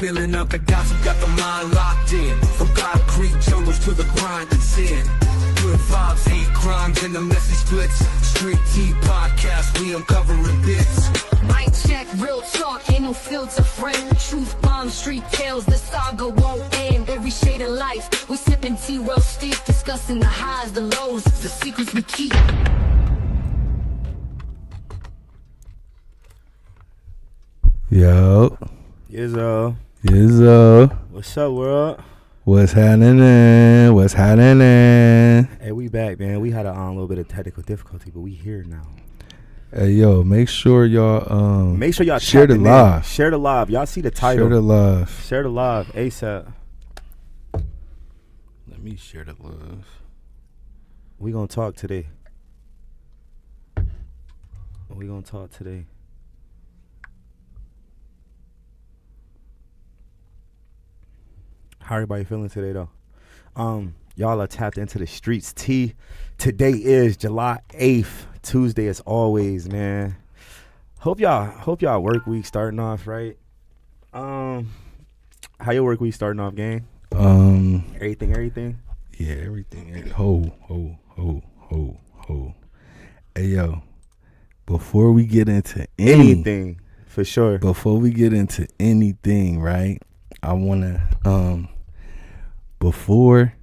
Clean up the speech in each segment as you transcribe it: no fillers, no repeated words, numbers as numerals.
spilling up the gossip, got the mind locked in. From God Creek jungles to the grind and sin. Good vibes, hate crimes, and the messy splits. Street T podcast, we uncovering bits. Mic check, real talk, ain't no filter friend. Truth bomb, street tales, the saga won't end. Every shade of life, we sipping tea real stiff. Discussing the highs, the lows, the secrets we keep. Yo. Yizzo. What's up, world? What's happening? What's happening? Hey, we back, man. We had a little bit of technical difficulty, but we here now. Hey, yo, make sure y'all share the live. Share the live. Y'all see the title. Share the live. Share the live ASAP. Let me share the live. We gonna talk today. How everybody feeling today, though? Y'all are tapped into the streets. Today is July 8th, Tuesday as always, man. Hope y'all work week starting off right. How your work week starting off, gang? Everything. Yeah, everything. Ho. Hey, yo, before we get into anything, for sure. Before we get into anything, right? I wanna before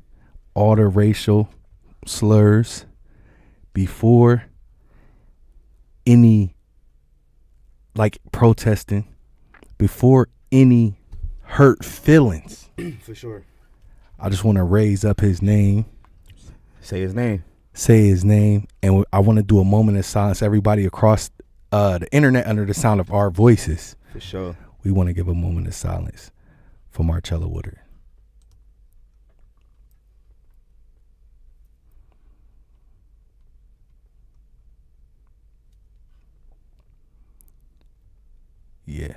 all the racial slurs, before any like protesting, before any hurt feelings, for sure, I just want to raise up his name. Say his name, and I want to do a moment of silence. Everybody across the internet, under the sound of our voices, for sure, we want to give a moment of silence for Marcella Woodard. Yeah.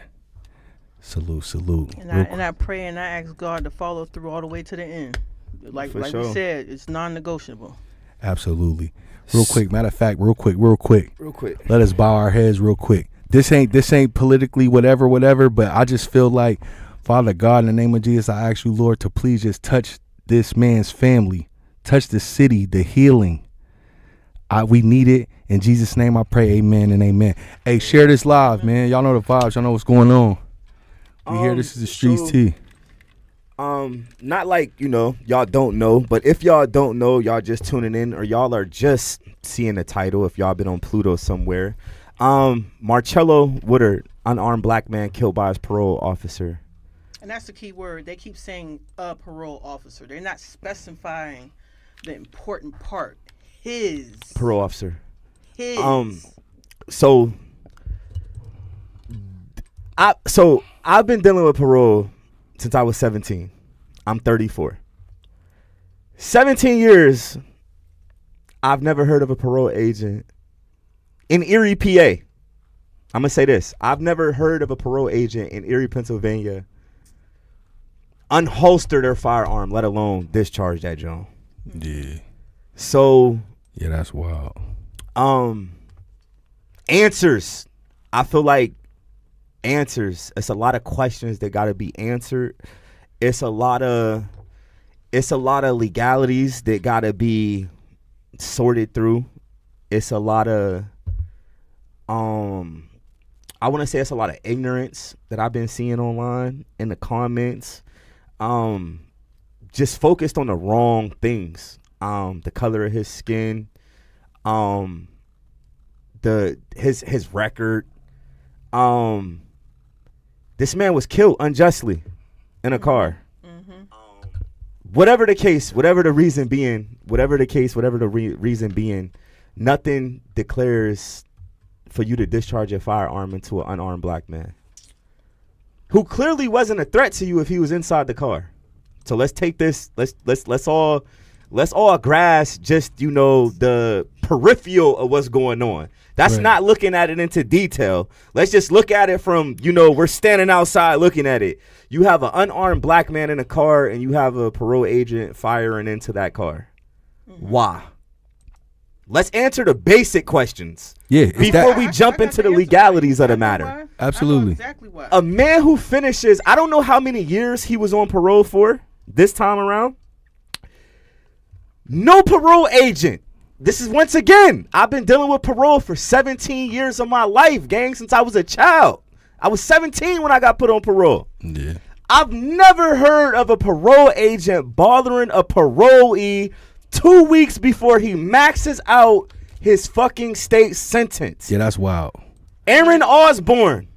Salute. And I pray and I ask God to follow through all the way to the end. Like we said, it's non-negotiable. Absolutely. Real quick, matter of fact, real quick. Let us bow our heads real quick. This ain't politically whatever, but I just feel like, Father God, in the name of Jesus, I ask you, Lord, to please just touch this man's family, touch the city, the healing. We need it. In Jesus' name I pray, amen and amen. Hey, share this live, man. Y'all know the vibes. Y'all know what's going on. We here. This is the Streets T. Not like, y'all don't know, but if y'all don't know, y'all just tuning in or y'all are just seeing the title, if y'all been on Pluto somewhere. Marcella Woodard, unarmed black man killed by his parole officer. And that's the key word. They keep saying a parole officer. They're not specifying the important part. His. Parole officer. His. I've been dealing with parole since I was 17. I'm 34. 17 years, I've never heard of a parole agent in Erie, PA. I'm going to say this. I've never heard of a parole agent in Erie, Pennsylvania unholster their firearm, let alone discharge that joint. Yeah. So. Yeah, that's wild. Answers. I feel like answers. It's a lot of questions that got to be answered. It's a lot of legalities that got to be sorted through. It's a lot of I want to say it's a lot of ignorance that I've been seeing online in the comments. Just focused on the wrong things. The color of his skin, his record. This man was killed unjustly in a car. Mm-hmm. Whatever the case, whatever the reason being, nothing declares for you to discharge your firearm into an unarmed black man who clearly wasn't a threat to you if he was inside the car. So let's take this. Let's all grasp just the peripheral of what's going on. That's right. Not looking at it into detail. Let's just look at it from we're standing outside looking at it. You have an unarmed black man in a car, and you have a parole agent firing into that car. Mm-hmm. Why? Let's answer the basic questions. Yeah, it's Before that, we I jump got into the the answer legalities for of you. the I know matter. why. I know Absolutely. exactly why. A man who finishes, I don't know how many years he was on parole for this time around. No parole agent. This is once again, I've been dealing with parole for 17 years of my life, gang, since I was a child. I was 17 when I got put on parole. yeah. I've never heard of a parole agent bothering a parolee 2 weeks before he maxes out his fucking state sentence. Yeah, that's wild. Aaron Osborne,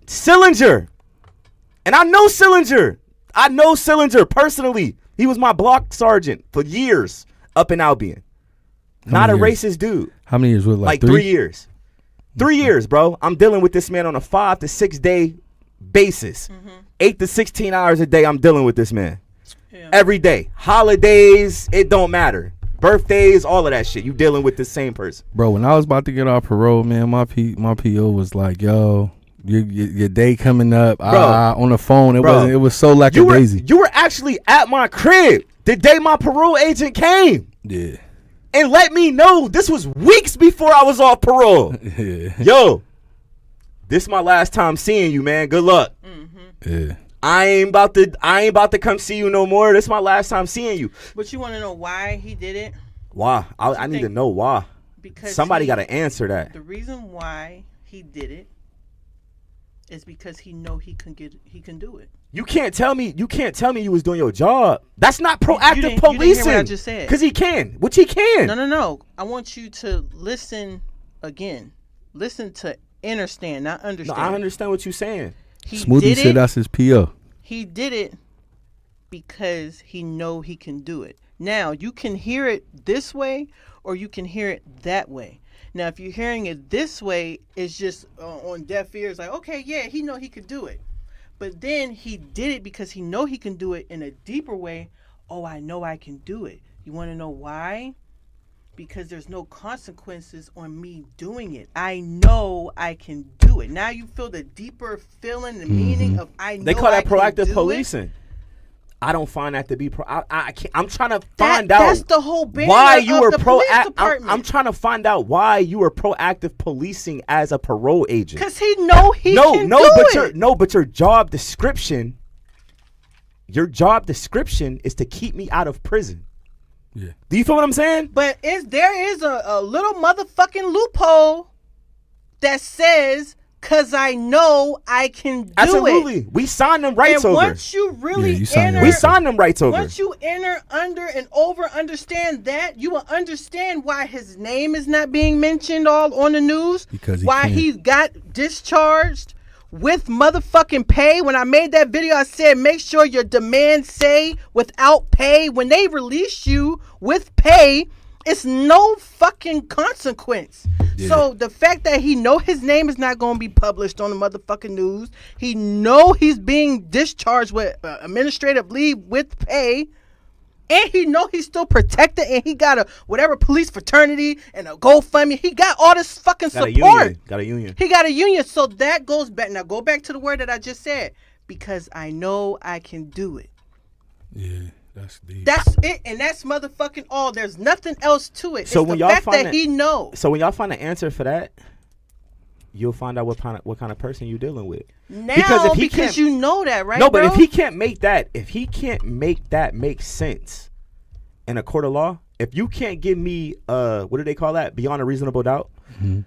Sillinger. And I know Sillinger. I know Sillinger personally. He was my block sergeant for years up in Albion. Not a many years? racist dude. How many years was it, Like like 3 years. 3 years, bro. I'm dealing with this man on a 5 to 6 day basis. 8 to 16 hours a day I'm dealing with this man. Yeah. Every day. Holidays, it don't matter. Birthdays, all of that shit. You dealing with the same person. Bro, when I was about to get off parole, man, my PO was like, "Yo, your day coming up." On the phone, it was so You were, lackadaisy. you were actually at my crib the day my parole agent came Yeah, and let me know this was weeks before I was off parole. yeah, Yo, this my last time seeing you, man. Good luck. yeah. I ain't about to come see you no more. This my last time seeing you. But you want to know why he did it? Why? I need to think- know why. Because Somebody he- got to answer that. The reason why he did it is because he know he can do it. You can't tell me you was doing your job. That's not You proactive didn't hear policing. what I just said. Cause he can, which he can. No. I want you to listen again. Listen to understand, not No, understand. I understand what you're saying. He Smoothie did said it. that's his PO. He did it because he know he can do it. Now, you can hear it this way or you can hear it that way. Now, if you're hearing it this way, it's just on deaf ears like, okay, yeah, he know he could do it. But then he did it because he know he can do it in a deeper way. Oh, I know I can do it. You want to know why? Because there's no consequences on me doing it. I know I can do it. Now you feel the deeper feeling, the meaning of I know They call that I can proactive do policing. I don't find that to be I can't, I'm trying to That- find out that's the whole banner why you of were the police proactive. department. I'm trying to find out why you were proactive policing as a parole agent. Because he know he can do But your job description is to keep me out of prison. Yeah. Do you feel what I'm saying? But there is a little motherfucking loophole that says, because I know I can do Absolutely. it. We signed them rights And over. once you really Yeah, you signed enter, your We signed them rights over. once you enter under and over understand that, you will understand why his name is not being mentioned all on the news. Because he why can't. he got discharged with motherfucking pay. When I made that video, I said make sure your demands say without pay. When they release you with pay, it's no fucking consequence. So the fact that he know his name is not going to be published on the motherfucking news, he know he's being discharged with administrative leave with pay, and he know he's still protected, and he got a whatever police fraternity and a GoFundMe. He got all this fucking Got a support. union. Got a union. He got a union. So that goes back. Now go back to the word that I just said. Because I know I can do it. Yeah, that's deep. That's it, and that's motherfucking all. There's nothing else to it. So it's when the y'all fact find that that- he knows. So when y'all find an answer for that, you'll find out what kind of person you're dealing with. Now, Because if he because can't- you know that, right? No, but bro? if he can't make that make sense in a court of law, if you can't give me what do they call that? Beyond a reasonable doubt in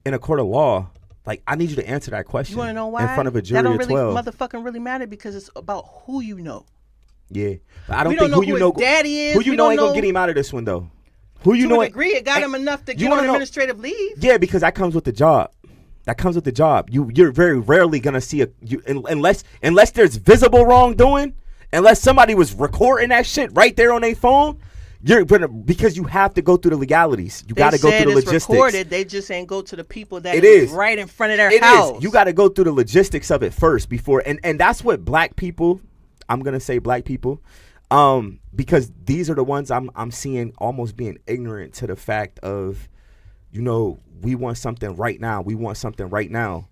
a court of law, like I need you to answer that question. you want to know why? In front of a jury that don't of really 12. motherfucking really matter because it's about who you know. Yeah, but I don't We think don't know who you who know. his daddy is. Who you We know don't ain't gonna know- get him out of this one though. Who you To know? a degree, it got him enough to you get on wanna know- administrative leave. Yeah, because that comes with the job. That comes with the job. You're very rarely gonna see unless there's visible wrongdoing, unless somebody was recording that shit right there on their phone. You're gonna because you have to go through the legalities. You got to go They through the said it's logistics. recorded. They just ain't go to the people that It is is. right in front of their It house. is. You got to go through the logistics of it first before, and that's what black people. I'm gonna say black people, because these are the ones I'm seeing almost being ignorant to the fact of, we want something right now. We want something right now.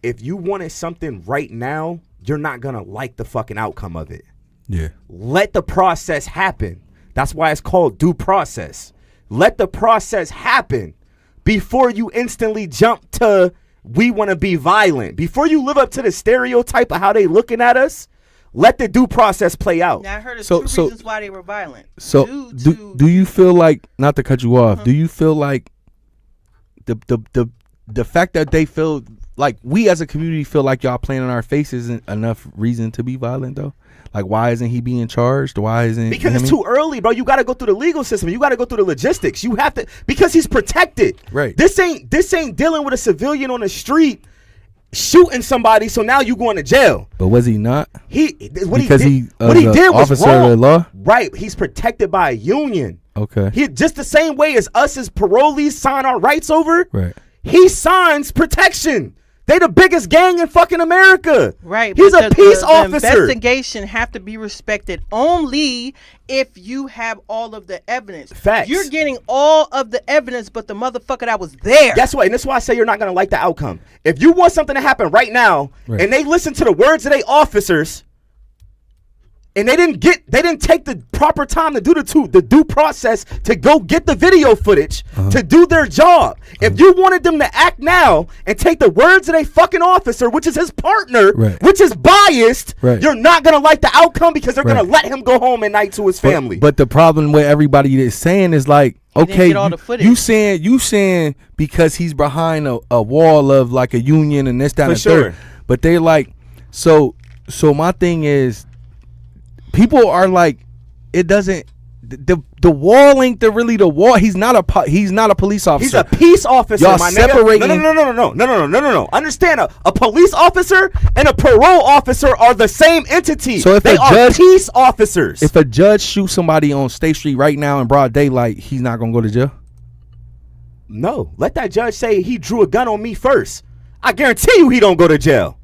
If you wanted something right now, you're not gonna like the fucking outcome of it. Yeah. Let the process happen. That's why it's called due process. let the process happen before you instantly jump to we want to be violent. Before you live up to the stereotype of how they looking at us, let the due process play out. Now I heard of So- two so- reasons why they were violent. So Due to- do you feel like, not to cut you off, do you feel like the fact that they feel like we as a community feel like y'all playing in our face isn't enough reason to be violent though? Like, why isn't he being charged? Why isn't Because it's too early, bro. You got to go through the legal system. You got to go through the logistics. You have to, because he's protected. Right. This ain't dealing with a civilian on the street shooting somebody. So now you going to jail. But was he not? What Because he he, did, what he the did was officer wrong. of the law? Right. He's protected by a union. Okay. He just the same way as us as parolees sign our rights over. Right. He signs protection. They the biggest gang in fucking America. Right. He's but a peace the officer. investigation have to be respected only if you have all of the evidence. Facts. You're getting all of the evidence, but the motherfucker that was there. That's why, and that's why I say you're not gonna like the outcome. If you want something to happen right now, Right. and they listen to the words of their officers, and they didn't take the proper time to do the due process to go get the video footage to do their job. If you wanted them to act now and take the words of a fucking officer, which is his partner, Right. which is biased, Right. you're not gonna like the outcome because they're gonna Right. let him go home at night to his family. But the problem with everybody is saying is like, didn't okay, get all the footage. you saying because he's behind a wall of like a union and this, that, For and the sure. third. But they're like, so my thing is, people are like, it doesn't. The wall ain't really the wall. He's not a police officer. He's a peace officer, Y'all my separating- nigga. No. Understand, a police officer and a parole officer are the same entity. So if they a are judge- peace officers. If a judge shoots somebody on State Street right now in broad daylight, he's not gonna go to jail. No, let that judge say he drew a gun on me first. I guarantee you he don't go to jail.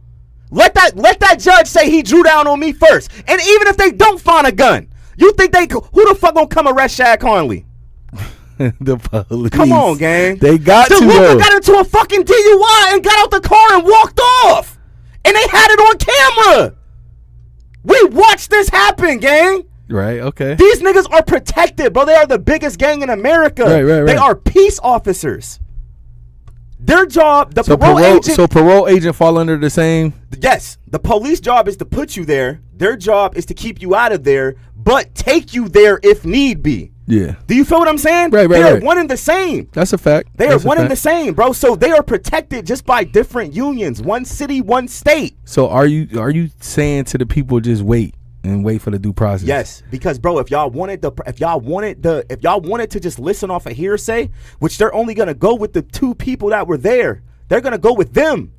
Let that judge say he drew down on me first. And even if they don't find a gun, you think who the fuck gonna come arrest Shaq Conley? The police. Come on, gang. They got to. DeLuca Though. got into a fucking DUI and got out the car and walked off. And they had it on camera. We watched this happen, gang. Right. Okay. These niggas are protected, bro. They are the biggest gang in America. Right. They are peace officers. Their job, So parole agent. So parole agent fall under the same. Yes, the police job is to put you there. Their job is to keep you out of there, but take you there if need be. Yeah. Do you feel what I'm saying? Right. They are Right. one and the same. That's a fact. They That's are a one and fact. the same, bro. So they are protected just by different unions, one city, one state. So are you saying to the people just wait for the due process? Yes, because bro, if y'all wanted to just listen off a hearsay, which they're only gonna go with the two people that were there. They're gonna go with them.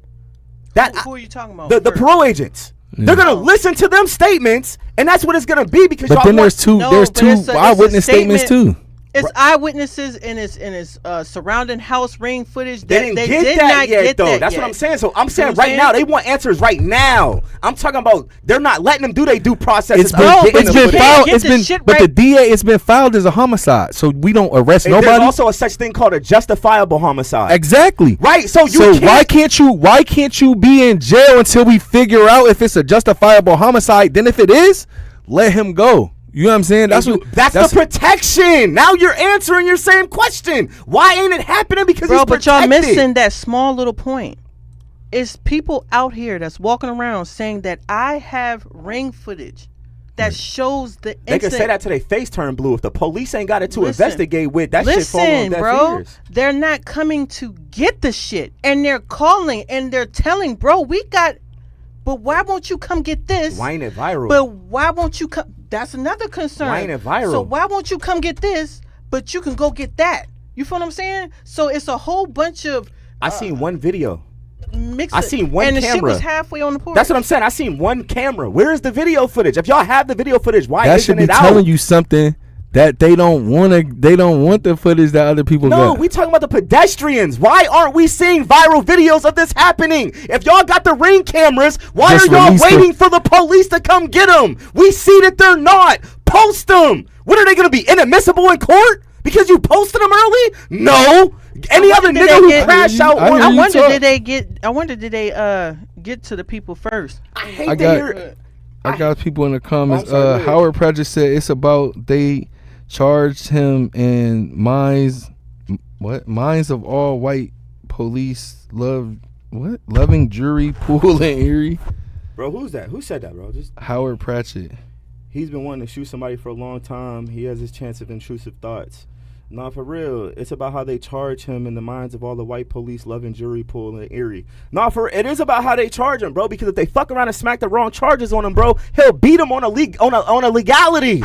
Who are you talking about? The first? parole agents. Yeah. They're gonna listen to them statements, and that's what it's gonna be. Because But y'all then want, there's two it's a eyewitness statements statement. too. It's eyewitnesses and it's surrounding house ring footage. They didn't get did that not yet, get though. that That's yet. what I'm saying. So I'm saying what I'm right now, saying? they want answers right now. I'm talking about they're not letting them do their due process. It's been filed. It's been, but the DA, it's been filed as a homicide, so we don't arrest There's nobody. also a such thing called a justifiable homicide. Exactly. Right. So why can't you be in jail until we figure out if it's a justifiable homicide? Then if it is, let him go. You know what I'm saying? That's the protection. Now you're answering your same question. Why ain't it happening? Because Bro, he's but protected. y'all missing that small little point. It's people out here that's walking around saying that I have ring footage that shows the They can incident. say that till they face turn blue. If the police ain't got it to Listen. investigate with, that shit fall on Listen, deaf bro, ears. they're not coming to get the shit, and they're calling and they're telling, bro, we got. But why won't you come get this? Why ain't it viral? But why won't you come? That's another concern. Why ain't it viral? So why won't you come get this, but you can go get that? You feel what I'm saying? So it's a whole bunch of I seen one video. mixed. I seen one and the shit camera. was halfway on the porch. That's what I'm saying. I seen one camera. Where is the video footage? If y'all have the video footage, why that isn't should be it out? telling you something that they don't want to. They don't want the footage that other people No, got. we talking about the pedestrians. Why aren't we seeing viral videos of this happening? If y'all got the ring cameras, why Just are y'all release waiting for the police to come get them? We see that they're not. Post them. What are they going to be, inadmissible in court? Because you posted them early? No. Any other did nigga they who get- crashed out I on... hear I you wonder talk. did they get to the people first? I I hate to got- hear... I got people in the comments. I'm sorry, go ahead. Howard Prejudice said it's about they charged him in minds of all white police loving jury pool in Erie. Bro, who's that? Who said that, bro? Just Howard Pratchett. he's been wanting to shoot somebody for a long time. He has his chance of intrusive thoughts. Nah, for real. It's about how they charge him in the minds of all the white police loving jury pool in Erie. Nah, it is about how they charge him, bro. Because if they fuck around and smack the wrong charges on him, bro, he'll beat him on a legality.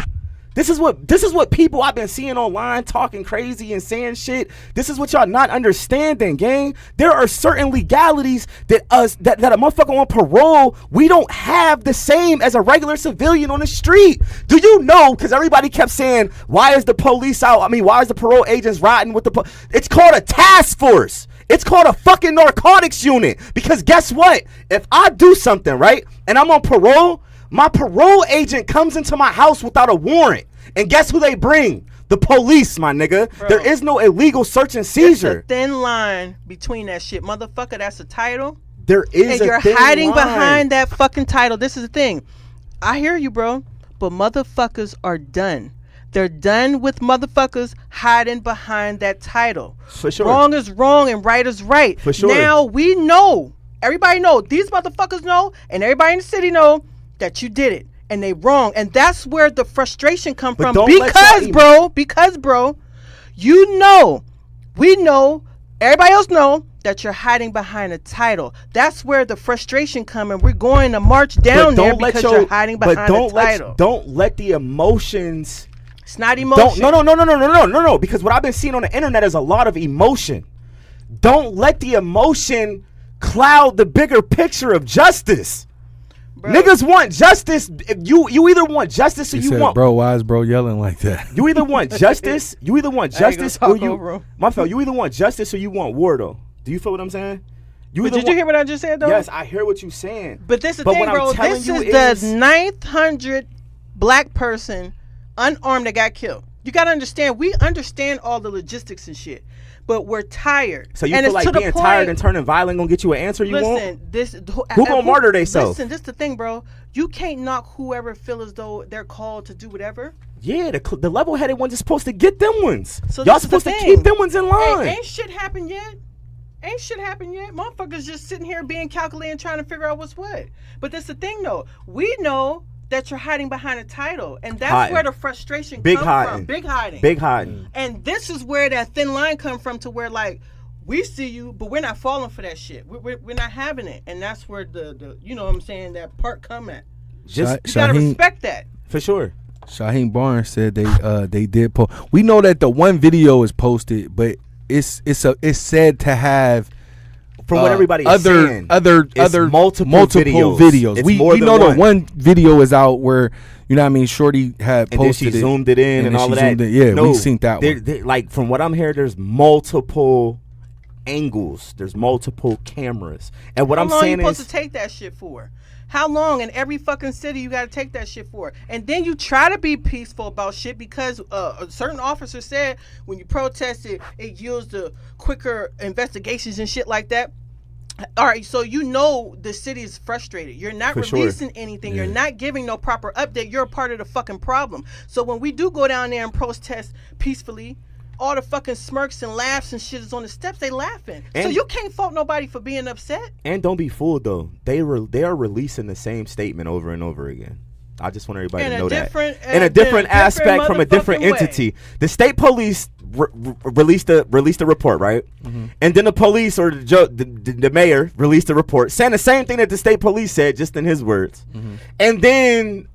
This is what people I've been seeing online talking crazy and saying shit. This is what y'all not understanding, gang. There are certain legalities that a motherfucker on parole we don't have the same as a regular civilian on the street. Do you know? Because everybody kept saying, why is the police out? I mean, why is the parole agents riding with the? It's called a task force. It's called a fucking narcotics unit. Because guess what? If I do something right and I'm on parole, my parole agent comes into my house without a warrant. And guess who they bring? The police, my nigga. Bro, there is no illegal search and seizure. It's a thin line between that shit. Motherfucker, that's a title. There is and you're thin hiding line. behind that fucking title. This is the thing. I hear you, bro. But motherfuckers are done. They're done with motherfuckers hiding behind that title. For sure. Wrong is wrong and right is right. For sure. Now we know. Everybody know. These motherfuckers know. And everybody in the city know that you did it. And they wrong. And that's where the frustration come from. Because, bro, you know, we know, everybody else know that you're hiding behind a title. That's where the frustration come, and we're going to march down there because you're hiding behind a title. Don't let the emotions. It's not emotion. No. Because what I've been seeing on the internet is a lot of emotion. Don't let the emotion cloud the bigger picture of justice. Bro. Niggas want justice. You either want justice or you want. Bro, why is bro yelling like that? You either want justice. You either want justice or you. My fella, you either want justice or you want war, though. Do you feel what I'm saying? Did you hear what I just said, though? Yes, I hear what you're saying. But this is the thing, bro. This is the 900 black person unarmed that got killed. You gotta understand. We understand all the logistics and shit. But we're tired. So you feel like being tired and turning violent gonna get you an answer you want? Who gonna martyr theyself? Listen, this is the thing, bro. You can't knock whoever feel as though they're called to do whatever. Yeah, the level-headed ones are supposed to get them ones. So y'all supposed to keep them ones in line. Ain't shit happened yet. Motherfuckers just sitting here being calculated and trying to figure out what's what. But that's the thing, though. We know that you're hiding behind a title, and that's where the frustration comes from. Big hiding. And this is where that thin line comes from, to where, like, we see you, but we're not falling for that shit. We're not having it, and that's where the you know what I'm saying, that part come at. You gotta respect that. For sure. Shaheem Barnes said they did post. We know that the one video is posted, but it's said to have. From what everybody is saying, other multiple videos. We know the one video is out where, you know what I mean, Shorty had posted it. And then she zoomed it in and all of that. Yeah, we seen that one. Like, from what I'm hearing, there's multiple angles. There's multiple cameras. And what I'm saying is... How long you supposed to take that shit for? How long in every fucking city you got to take that shit for? And then you try to be peaceful about shit because a certain officer said when you protested, it yields the quicker investigations and shit like that. All right, so you know the city is frustrated. You're not releasing anything. Yeah. You're not giving no proper update. You're a part of the fucking problem. So when we do go down there and protest peacefully, all the fucking smirks and laughs and shit is on the steps. They laughing. So you can't fault nobody for being upset. And don't be fooled, though. They are releasing the same statement over and over again. I just want everybody to know that. In a different aspect, from a different entity. The state police released a report, right? Mm-hmm. And then the police or the mayor released a report saying the same thing that the state police said, just in his words. Mm-hmm. And then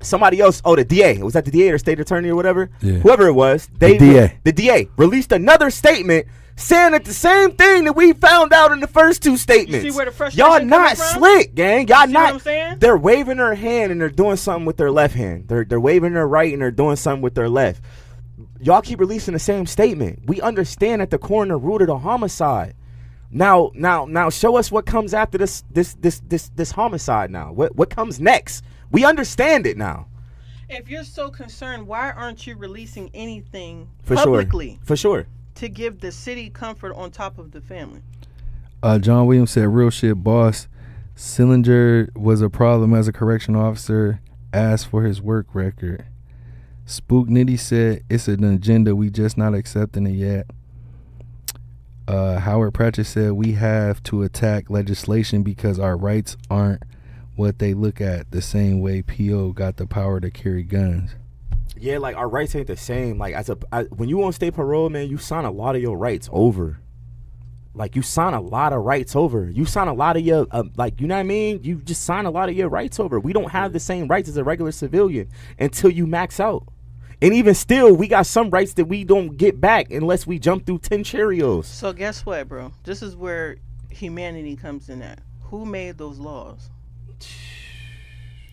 somebody else, the DA, was that the DA or state attorney or whatever? Yeah. Whoever it was, the DA released another statement saying that the same thing that we found out in the first two statements. You see where the frustration y'all not slick, gang. Y'all not. What I'm saying? They're waving their hand and they're doing something with their left hand. They're waving their right and they're doing something with their left. Y'all keep releasing the same statement. We understand that the coroner ruled it a homicide. Now, show us what comes after this homicide. Now, what comes next? We understand it now. If you're so concerned, why aren't you releasing anything for publicly? For sure. To give the city comfort on top of the family. John Williams said, real shit, boss. Sillinger was a problem as a correction officer. Asked for his work record. Spook Nitty said it's an agenda, we just not accepting it yet. Howard Pratchett said we have to attack legislation because our rights aren't what they look at the same way PO got the power to carry guns. Yeah, like our rights ain't the same. Like when you on state parole, man, you sign a lot of your rights over. Like you sign a lot of rights over. You sign a lot of your like, you know what I mean? You just sign a lot of your rights over. We don't have the same rights as a regular civilian until you max out. And even still, we got some rights that we don't get back unless we jump through 10 Cheerios. So guess what, bro? This is where humanity comes in at. Who made those laws?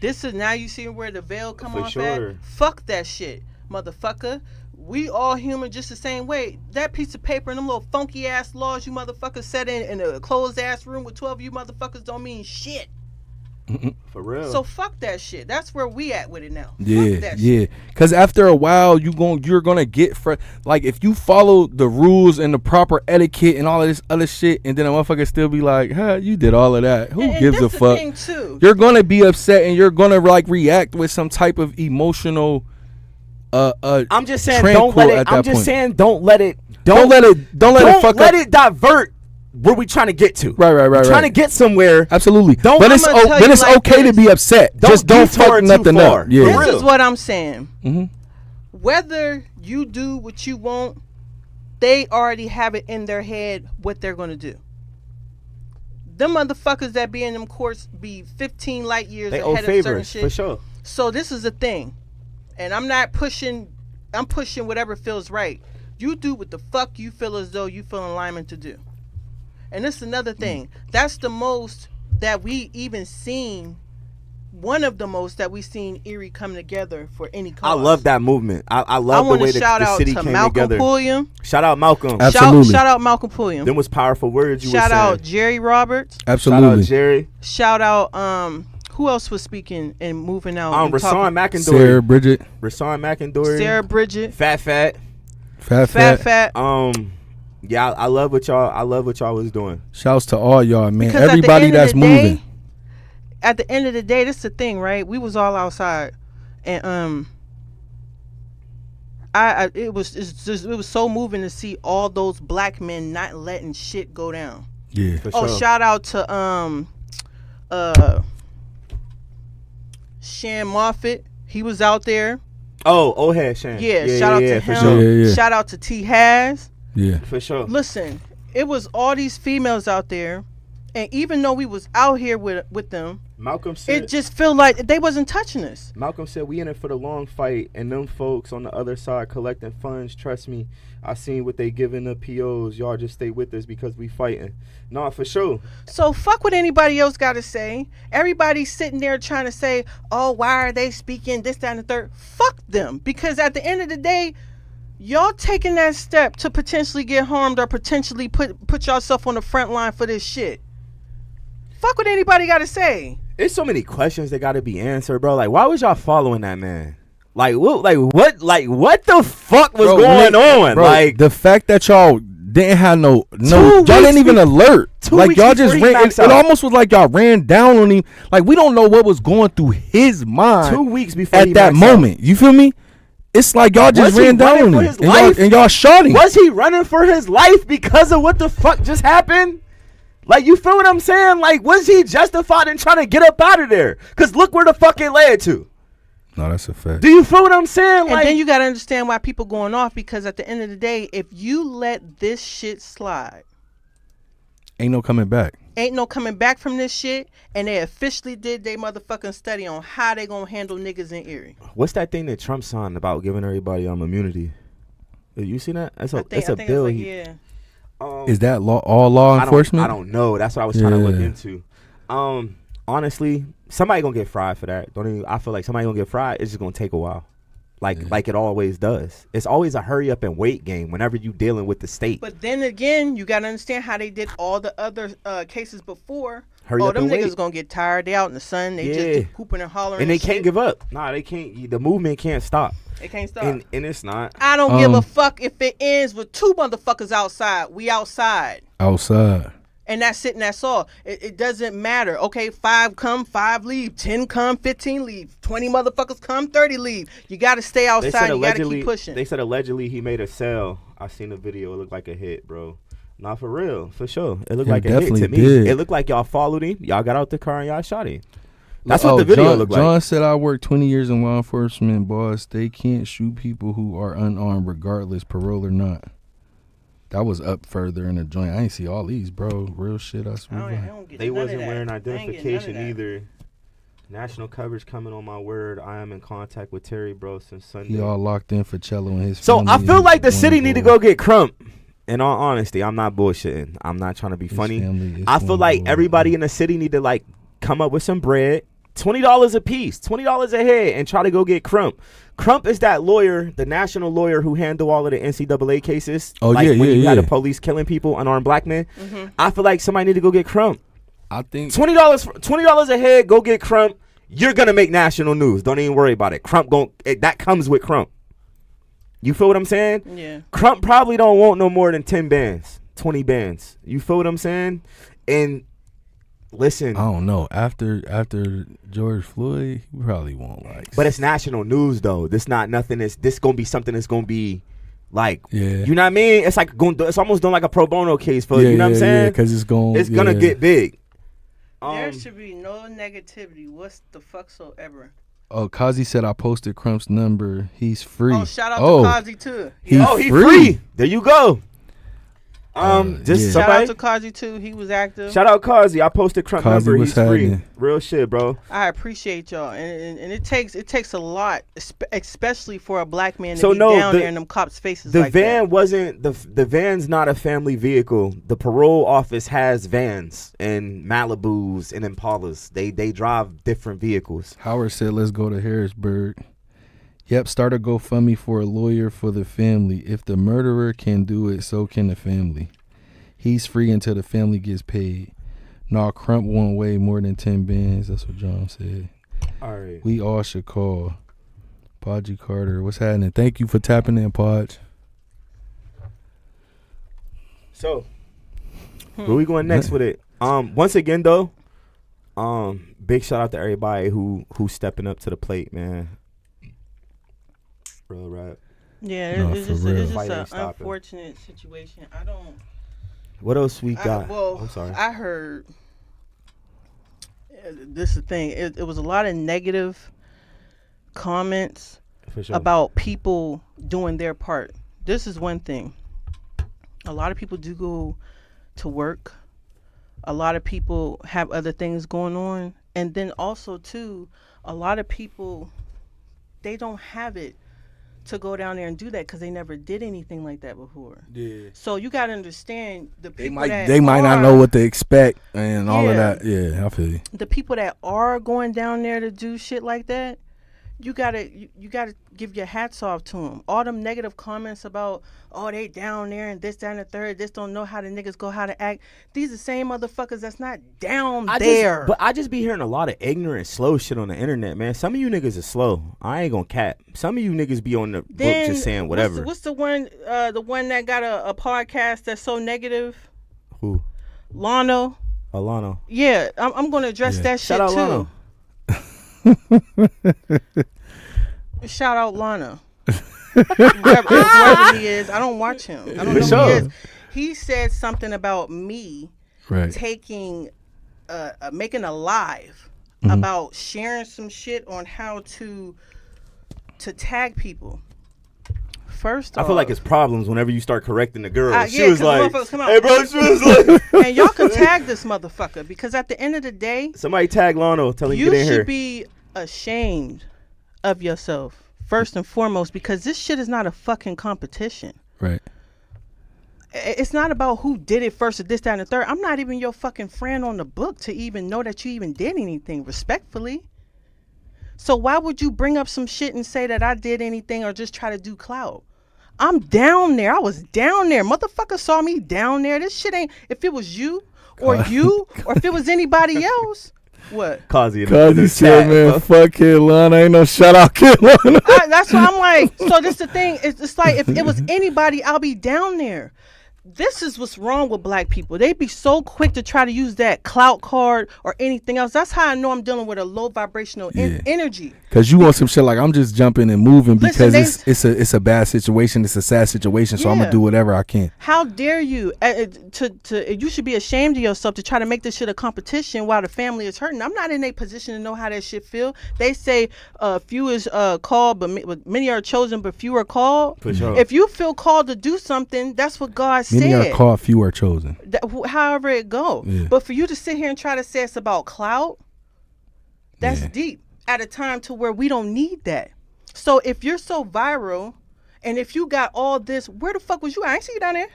This is now you see where the veil come For off sure. at. Fuck that shit, motherfucker. We all human just the same way. That piece of paper and them little funky ass laws you motherfuckers set in a closed ass room with 12 of you motherfuckers don't mean shit. For real. So fuck that shit. That's where we at with it now. Yeah, Fuck that yeah. shit. Because after a while, you're gonna get like if you follow the rules and the proper etiquette and all of this other shit, and then a motherfucker still be like, "Huh, you did all of that. Who And gives a this the fuck?" thing, too. You're gonna be upset and you're gonna like react with some type of emotional. I'm just saying, tranquil don't let at it. that I'm just point. saying, don't let it. Don't let it fuck let up. it divert where we trying to get to. Right. We're trying to get somewhere. Absolutely. Don't- But I'm it's gonna tell but you it's like okay to this. be upset. Just don't detour fuck too nothing far. up. Yeah. This For real. is what I'm saying. Mm-hmm. Whether you do what you want, they already have it in their head what they're going to do. Them motherfuckers that be in them courts be 15 light years They owe ahead of certain favors shit. for sure. So this is the thing. And I'm not pushing, I'm pushing whatever feels right. You do what the fuck you feel as though you feel in alignment to do. And this is another thing. That's the most that we even seen, one of the most that we seen Erie come together for any cause. I love that movement. I I love the want way to that shout the out city to came Malcolm together. Pulliam. Shout out Malcolm. Absolutely. Shout out Malcolm Pulliam. Them was powerful words you Shout were saying. out Jerry Roberts. Shout out Absolutely. Jerry. Shout out who else was speaking and moving out? and Rashawn talking? McIndory. Sarah Bridget. Rashawn McIndory. Sarah Bridget. Fat. Fat. Yeah, I love what y'all. I love what y'all was doing. Shouts to all y'all, man. Because at the Everybody end of that's the day- moving. At the end of the day, this is the thing, right? We was all outside, and it was so moving to see all those black men not letting shit go down. Yeah. For Oh, sure. shout out to Shan Moffitt. He was out there. Oh, head Shan. Yeah, shout out to for him. sure. Yeah. Shout out to T. Has. Yeah. For sure. Listen, it was all these females out there, and even though we was out here with them, Malcolm said. it just felt like they wasn't touching us. Malcolm said we in it for the long fight, and them folks on the other side collecting funds. Trust me, I seen what they giving the POs. Y'all just stay with us because we fighting. Nah, for sure. So fuck what anybody else got to say. Everybody's sitting there trying to say, oh, why are they speaking this, that, and the third? Fuck them. Because at the end of the day, y'all taking that step to potentially get harmed or potentially put yourself on the front line for this shit. Fuck what anybody got to say. There's so many questions that got to be answered, bro. Like, why was y'all following that man? Like, what? What the fuck was going on? Bro, like, the fact that y'all didn't have no, y'all weeks didn't even be- alert. 2 Like weeks y'all before just he ran. knocks It out. almost was like y'all ran down on him. Like we don't know what was going through his mind 2 weeks before at he that knocks out. moment. You feel me? It's like y'all just Was he ran down running on for him his and life? y'all shot him. Was he running for his life because of what the fuck just happened? Like, you feel what I'm saying? Like, was he justified in trying to get up out of there? Because look where the fuck it led to. No, that's a fact. Do you feel what I'm saying? And Like, then you got to understand why people going off, because at the end of the day, if you let this shit slide, Ain't no coming back. ain't no coming back from this shit, and they officially did their motherfucking study on how they gonna handle niggas in Erie. what's that thing that Trump signed about giving everybody immunity? You seen that? That's a I think bill. it's like, yeah. Is that all law enforcement? I don't know. That's what I was trying to look Yeah. into. Honestly, somebody gonna get fried for that. I feel like somebody gonna get fried. It's just gonna take a while. Like it always does. It's always a hurry up and wait game whenever you dealing with the state. But then again, you gotta understand how they did all the other cases before. Hurry oh, up them and niggas wait. gonna get tired. They out in the sun. They Yeah. just hooping and hollering. And they shit. can't give up. Nah, they can't. The movement can't stop. They can't stop. And it's not. I don't give a fuck if it ends with two motherfuckers outside. We outside. Outside. And that's it, and that's all. It doesn't matter. Okay, 5 come, 5 leave. 10 come, 15 leave. 20 motherfuckers come, 30 leave. You got to stay outside. You got to keep pushing. They said allegedly he made a sale. I seen the video. It looked like a hit, bro. Not for real, for sure. It looked like a hit to me. Did. It looked like y'all followed him. Y'all got out the car and y'all shot him. That's what the video looked like. John said, I worked 20 years in law enforcement, boss. They can't shoot people who are unarmed regardless, parole or not. That was up further in the joint. I ain't see all these, bro. Real shit, I swear. They wasn't wearing identification either. National coverage coming on my word. I am in contact with Terry, bro, since Sunday. He all locked in for Cello and his So family. I feel like the city need to go get Crump. In all honesty, I'm not bullshitting. I'm not trying to be funny. I feel like everybody in the city need to like come up with some bread. $20 a piece, $20 a head, and try to go get Crump. Crump is that lawyer, the national lawyer who handled all of the NCAA cases. Oh, like when you had yeah. the police killing people, unarmed black men. I feel like somebody need to go get Crump. I think $20 a head, go get Crump. You're gonna make national news. Don't even worry about it. Crump that comes with Crump. You feel what I'm saying? Yeah. Crump probably don't want no more than 10 bands, 20 bands. You feel what I'm saying? And listen, I don't know. After George Floyd, he probably won't like. but it's national news though. This not nothing. This gonna be something that's gonna be like, Yeah. you know what I mean? It's like it's almost doing like a pro bono case for you know what I'm saying? Because it's gonna get big. There should be no negativity whatsoever. Oh, Kazi said I posted Crump's number. He's free. Oh, shout out to Kazi too. He free. There you go. Just Shout somebody. out to Kazi too. He was active. Shout out Kazi. I posted Crump Kazi, number. what's He's free. happening? Real shit, bro. I appreciate y'all, and it takes a lot, especially for a black man to So be no, down the- there in them cops' faces. The like van that. wasn't the van's not a family vehicle. The parole office has vans and Malibus and Impalas. They drive different vehicles. Howard said, let's go to Harrisburg. Yep, start a GoFundMe for a lawyer for the family. If the murderer can do it, so can the family. He's free until the family gets paid. Nah, Crump won't weigh more than 10 bands. That's what John said. All right. We all should call. Podgy Carter, what's happening? Thank you for tapping in, Podge. So, where we going next with it? Once again though, big shout out to everybody who's stepping up to the plate, man. Real rap. Yeah, No, it's for just, real. it's Fight just ain't an stopping. unfortunate situation. I don't. What else we got? I'm sorry. I heard. This is the thing. It was a lot of negative comments For sure. about people doing their part. This is one thing. A lot of people do go to work. A lot of people have other things going on. And then also, too, a lot of people, they don't have it to go down there and do that because they never did anything like that before. Yeah. So you got to understand the people They might not know what to expect and all of Yeah. that. Yeah, I feel you. the people that are going down there to do shit like that, you gotta give your hats off to them. All them negative comments about, oh, they down there and this, that, and the third, this don't know how the niggas go, how to act. These the same motherfuckers that's not down there. But I just be hearing a lot of ignorant, slow shit on the internet, man. Some of you niggas are slow. I ain't gonna cap. Some of you niggas be on the book just saying whatever. What's the one that got a podcast that's so negative? Who? Lano. Alano. Yeah, I'm gonna address that shit Shout out too. Lano. Shout out Lana. whoever he is, I don't watch him. I don't know who he is. He said something about me Right. taking, making a live about sharing some shit on how to tag people. First off, I feel like it's problems whenever you start correcting the girl. She yeah, was 'cause like, motherfuckers come out. "Hey, bro," she was like, and y'all can tag this motherfucker because at the end of the day, "Somebody tag Lano, tell him you get in should here." be ashamed of yourself first and foremost because this shit is not a fucking competition. Right. It's not about who did it first or this, that, and the third. I'm not even your fucking friend on the book to even know that you even did anything, respectfully. So why would you bring up some shit and say that I did anything or just try to do clout? I'm down there. I was down there. Motherfucker saw me down there. This shit ain't, if it was you or if it was anybody else, what? Kazi said, man, fuck Carolina. Ain't no shout out Carolina. That's what I'm like. So this the thing. It's like if it was anybody, I'll be down there. this is what's wrong with black people. They be so quick to try to use that clout card or anything else. That's how I know I'm dealing with a low vibrational energy. Cause you want some shit like I'm just jumping and moving because Listen, it's a bad situation. It's a sad situation. So I'm gonna do whatever I can. How dare you? You should be ashamed of yourself to try to make this shit a competition while the family is hurting. I'm not in a position to know how that shit feel. They say few is called, but many are chosen, but few are called. For sure. If you feel called to do something, that's what God said. Many are called, few are chosen. However it go. Yeah. But for you to sit here and try to say it's about clout, that's deep. At a time to where we don't need that. So if you're so viral, and if you got all this, where the fuck was you? I ain't see you down there.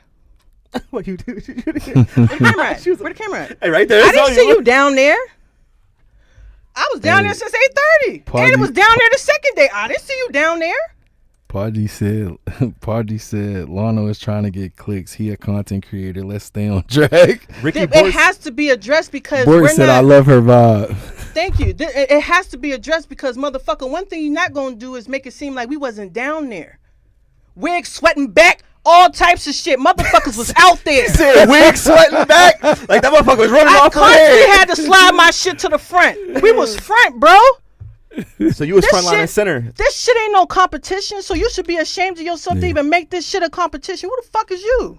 What you do? Where the camera at? Where the camera at? Hey, right there. I didn't see you down there. I was down there since 8:30, and it was down there the second day. I didn't see you down there. Party said, Lano is trying to get clicks. He a content creator. Let's stay on track. Ricky It has to be addressed because Boris we're said, not. I love her vibe. Thank you. It has to be addressed because, motherfucker, one thing you're not going to do is make it seem like we wasn't down there. Wigs sweating back, all types of shit. Motherfuckers was out there. said wig sweating back. Like that motherfucker was running I off her constantly head. had to slide my shit to the front. We was front, bro. So you was This front line shit- and center. This shit ain't no competition, so you should be ashamed of yourself to even make this shit a competition. Who the fuck is you?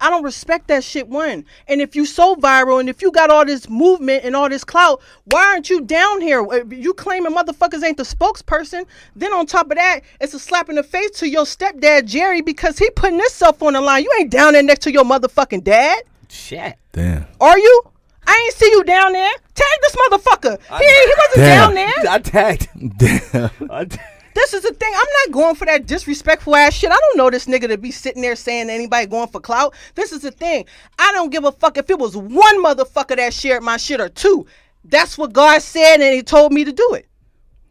I don't respect that shit, one. And if you so viral and if you got all this movement and all this clout, why aren't you down here? You claiming motherfuckers ain't the spokesperson. Then on top of that, it's a slap in the face to your stepdad, Jerry, because he putting himself on the line. You ain't down there next to your motherfucking dad. Shit. Damn. Are you? I ain't see you down there. Tag this motherfucker. He wasn't down there. I tagged. Damn. This is the thing. I'm not going for that disrespectful ass shit. I don't know this nigga to be sitting there saying anybody going for clout. This is the thing. I don't give a fuck if it was one motherfucker that shared my shit or two. That's what God said and he told me to do it.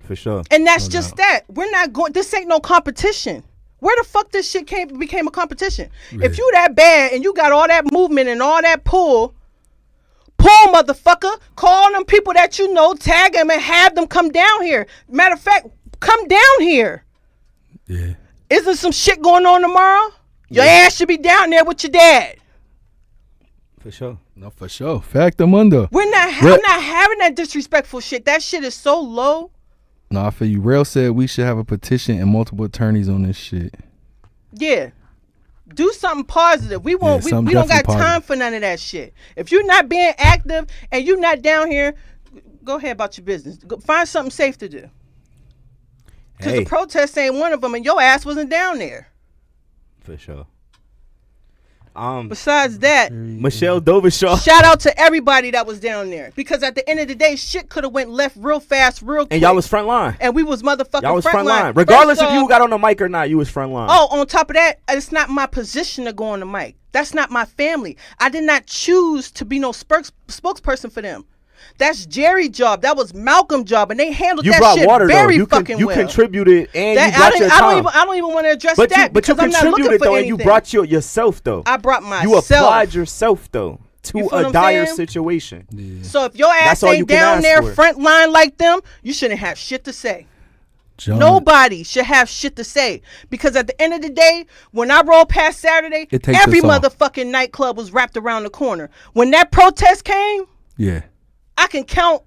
For sure. And that's just that. We're not going. This ain't no competition. Where the fuck this shit became a competition? If you that bad and you got all that movement and all that pull, motherfucker, call them people that you know, tag them and have them come down here. Matter of fact, come down here. Yeah. Isn't some shit going on tomorrow? Your ass should be down there with your dad. For sure. No, for sure. Factamundo. I'm not having that disrespectful shit. That shit is so low. No, I feel you. Rail said we should have a petition and multiple attorneys on this shit. Yeah. Do something positive. We won't. Yeah, we don't got definitely time positive. for none of that shit. If you're not being active and you're not down here, go ahead about your business. Go find something safe to do. Because the protest ain't one of them, and your ass wasn't down there. For sure. Besides that, Michelle Dovershaw. shout out to everybody that was down there. Because at the end of the day, shit could have went left real fast, real quick. And y'all was front line. And we was motherfucking Y'all was front line. line. Regardless First if you off- got on the mic or not, you was front line. Oh, on top of that, it's not my position to go on the mic. That's not my family. I did not choose to be no spokesperson for them. That's Jerry's job. That was Malcolm's job, and they handled You that brought shit water very though. fucking You well. contributed and That- you brought your time. I don't even want to address But that you because I'm not looking contributed for though, anything. and you brought yourself though. I brought myself. You applied yourself though You to feel what a I'm dire saying? situation. So if your ass That's all you ain't can down ask there for. front line like them, you shouldn't have shit to say. John, Nobody should have shit to say because at the end of the day, when I rolled past Saturday, It takes every us all. motherfucking nightclub was wrapped around the corner. When that protest came, Yeah. I can count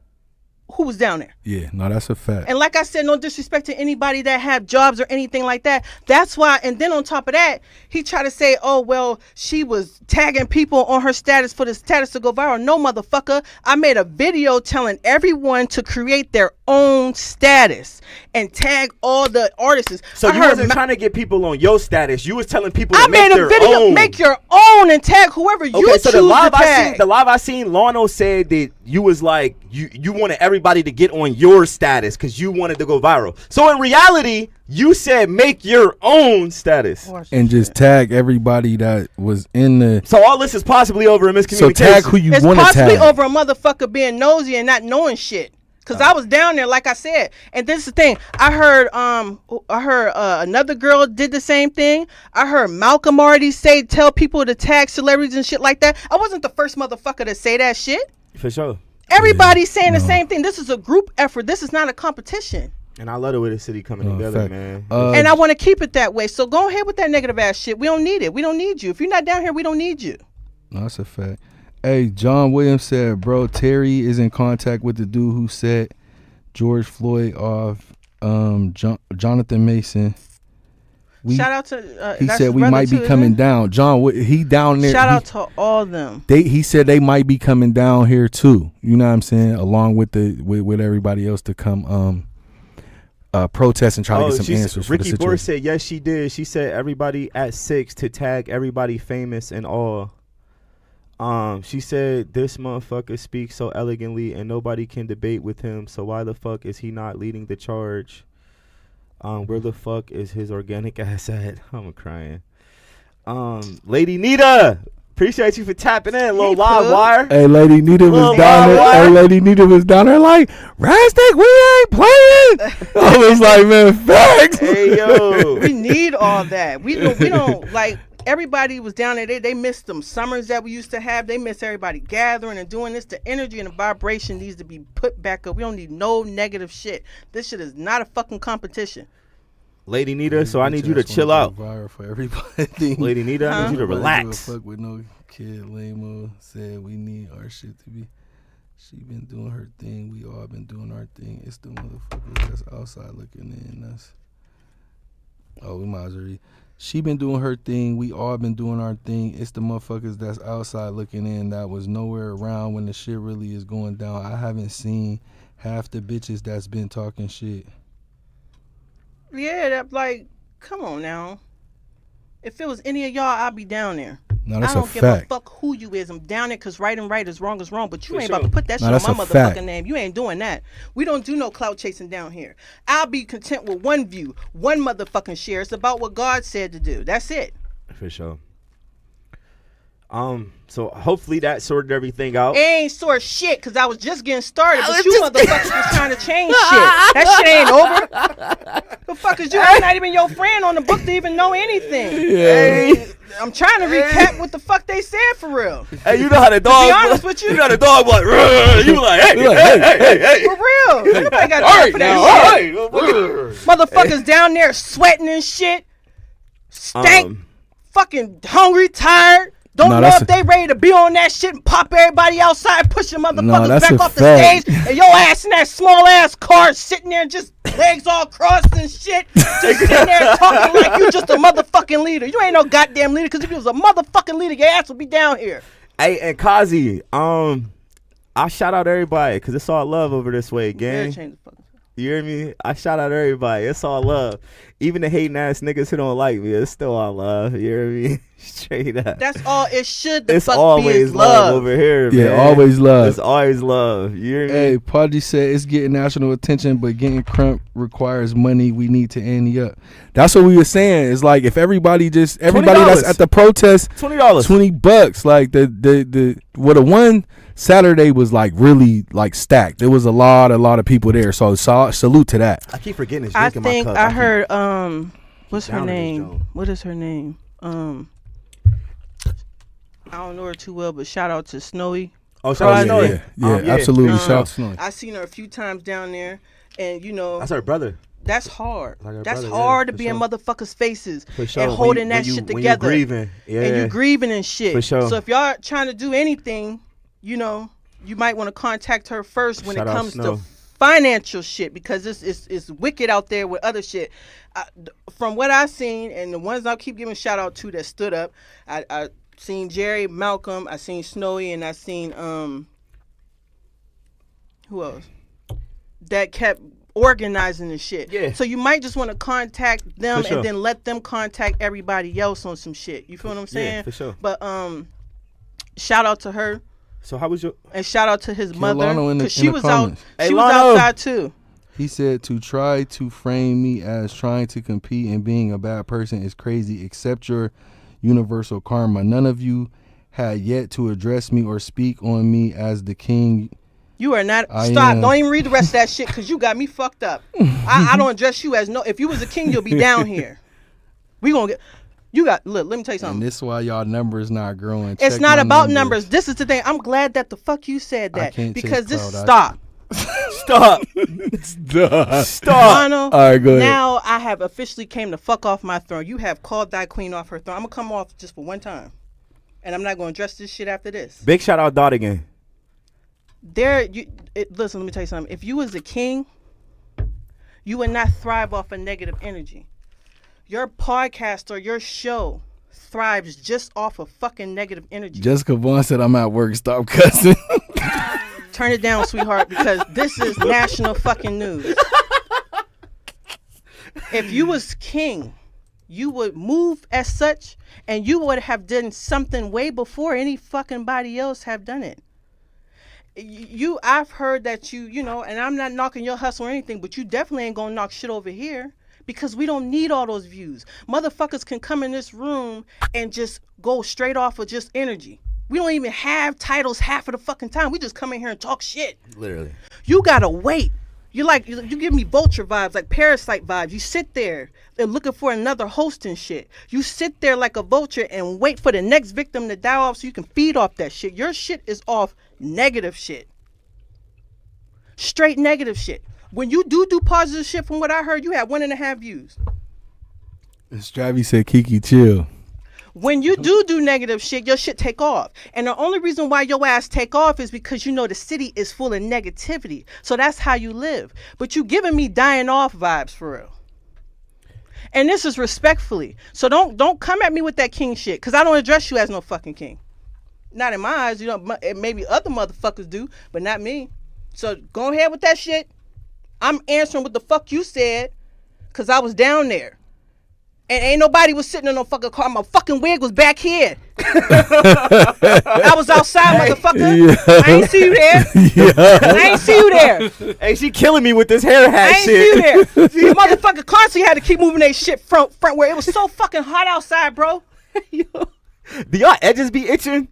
who was down there. Yeah. No, that's a fact. And like I said, no disrespect to anybody that have jobs or anything like that. That's why. And then on top of that, he tried to say, oh, well, she was tagging people on her status for the status to go viral. No, motherfucker. I made a video telling everyone to create their own status and tag all the artists. So I you heard wasn't trying to get people on your status. You was telling people I to make made a their video, own. make your own and tag whoever you Okay, so choose the live to tag. the live I seen, Lano said that you was like you wanted everybody to get on your status because you wanted to go viral. So in reality, you said make your own status. And just tag everybody that was in the. So all this is possibly over a miscommunication. So tag who you It's want to possibly tag. over a motherfucker being nosy and not knowing shit. Cause I was down there, like I said, and this is the thing. I heard another girl did the same thing. I heard Malcolm already tell people to tag celebrities and shit like that. I wasn't the first motherfucker to say that shit. For sure. Everybody's saying the same thing. This is a group effort. This is not a competition. And I love the way the city coming together, fact. man. And I want to keep it that way. So go ahead with that negative ass shit. We don't need it. We don't need you. If you're not down here, we don't need you. No, that's a fact. Hey, John Williams said, bro, Terry is in contact with the dude who set George Floyd off, Jonathan Mason. Shout out to he that's said his we brother might be too, coming isn't it? down. John, he down there. Shout out to all them. He said they might be coming down here too. You know what I'm saying? Along with with everybody else to come protest and try to get some answers for the Ricky situation. Bohr said yes, she did. She said everybody at 6 to tag everybody famous and all. She said this motherfucker speaks so elegantly and nobody can debate with him. So why the fuck is he not leading the charge? Where the fuck is his organic ass at? I'm crying. Lady Nita, appreciate you for tapping in. Little live wire. Hey, Lady Nita was Little down there. live Hey, wire. Lady Nita was down there like, Rastic, we ain't playing. I was like, man, facts. Hey yo. We need all that. We don't like. Everybody was down there. They missed them summers that we used to have. They miss everybody gathering and doing this. The energy and the vibration needs to be put back up. We don't need no negative shit. This shit is not a fucking competition. Lady Nita, so I need you to chill out. For everybody. Lady Nita, I need you to Nobody relax. give a fuck with no kid. Lamo said we need our shit to be. She been doing her thing. We all been doing our thing. It's the motherfuckers that's outside looking in. That's. Oh, we might as well read. She been doing her thing. We all been doing our thing. It's the motherfuckers that's outside looking in that was nowhere around when the shit really is going down. I haven't seen half the bitches that's been talking shit. Yeah, that like, come on now. If it was any of y'all, I'd be down there. No, that's I don't a give a fact. fuck who you is. I'm down there because right and right is wrong, but you For ain't sure. about to put that No, shit that's on my a motherfucking fact. name. You ain't doing that. We don't do no clout chasing down here. I'll be content with one view, one motherfucking share. It's about what God said to do. That's it. For sure. So hopefully that sorted everything out. It ain't sort shit because I was just getting started, but you motherfuckers was trying to change shit. That shit ain't over. The fuck is you? I'm not even your friend on the book to even know anything. Yeah. I'm trying to recap what the fuck they said for real. Hey, you know how the dog. be honest with you. You know the dog like. You like, hey. For real. Nobody got time for that shit. Motherfuckers down there sweating and shit. Stank. Fucking hungry, tired. Don't No, know that's if they ready to be on that shit and pop everybody outside, pushing motherfuckers that's back a off the fact. stage, and your ass in that small ass car sitting there just legs all crossed and shit, just sitting there talking like you just a motherfucking leader. You ain't no goddamn leader, because if you was a motherfucking leader, your ass would be down here. Hey, and Kazi, I shout out everybody because it's all love over this way, Yeah, gang. change the fucking. You hear me? I shout out everybody. It's all love. Even the hating ass niggas who don't like me, it's still all love. You hear me? Straight up. That's all it should. The It's fuck always be is love over here, Yeah, man. always love. It's always love. You hear me? Hey, Pudgy said it's getting national attention, but getting crunk requires money. We need to ante up. That's what we were saying. It's like if everybody that's $20. at the protest, $20. $20. Like the one Saturday was like really like stacked. There was a lot of people there. So salute to that. I keep forgetting this I drink in my think cup. I keep- heard what's her downing this name? joint. What is her name? I don't know her too well, but shout out to Snowy. Oh, shout out to Snowy. Yeah, absolutely. Um, Shout out to Snowy. I seen her a few times down there, and you know That's her brother. that's hard. Like her That's brother, hard yeah, to for be in sure. motherfuckers' faces For sure. and holding that shit When together. you grieving. Yeah. And you grieving and shit. For sure. So if y'all trying to do anything, you know, you might want to contact her first when Shout it out comes Snow. to financial shit, because it's wicked out there with other shit. From what I've seen, and the ones I keep giving shout out to that stood up, I seen Jerry, Malcolm, I seen Snowy, and I seen who else that kept organizing the shit. Yeah. So you might just want to contact them For sure. and then let them contact everybody else on some shit. You feel what I'm saying? Yeah, for sure. But shout out to her. So how was your? And shout out to his mother, Lano in the- because in she the was comments. out. She Hey, was Lano. outside too. He said to try to frame me as trying to compete and being a bad person is crazy. Accept your universal karma. None of you had yet to address me or speak on me as the king. You are not. I Stop. am. Don't even read the rest of that shit, because you got me fucked up. I don't address you as no. If you was a king, you'll be down here. We gonna get. You got. Look. Let me tell you And something. this is why y'all numbers not growing. It's Check not my about numbers. This is the thing. I'm glad that the fuck you said I that, can't take because this clout. stop. Stop. Stop. Lionel, All right, go ahead. now I have officially came to fuck off my throne. You have called thy queen off her throne. I'm gonna come off just for one time, and I'm not gonna address this shit after this. Big shout out Dot again. Listen, let me tell you something. If you was a king, you would not thrive off of negative energy. Your podcast or your show thrives just off of fucking negative energy. Jessica Vaughn said, "I'm at work. Stop cussing." Turn it down, sweetheart, because this is national fucking news. If you was king, you would move as such, and you would have done something way before any fucking body else have done it. I've heard that you know, and I'm not knocking your hustle or anything, but you definitely ain't gonna knock shit over here because we don't need all those views. Motherfuckers can come in this room and just go straight off of just energy. We don't even have titles half of the fucking time. We just come in here and talk shit. Literally. You gotta wait. You give me vulture vibes, like Parasite vibes. You sit there and looking for another host and shit. You sit there like a vulture and wait for the next victim to die off so you can feed off that shit. Your shit is off negative shit. Straight negative shit. When you do positive shit, from what I heard, you have 1.5 views. Stravy said, "Kiki, chill." When you do negative shit, your shit take off. And the only reason why your ass take off is because you know the city is full of negativity. So that's how you live. But you giving me dying off vibes for real. And this is respectfully. So don't come at me with that king shit, because I don't address you as no fucking king. Not in my eyes. You know, maybe other motherfuckers do, but not me. So go ahead with that shit. I'm answering what the fuck you said, because I was down there. And ain't nobody was sitting in no fucking car. My fucking wig was back here. I was outside, motherfucker. Yeah. I ain't see you there. Yeah. I ain't see you there. Hey, she killing me with this hair hat I ain't shit. see you there. The motherfucker constantly had to keep moving that shit front where it was so fucking hot outside, bro. Do y'all edges be itching?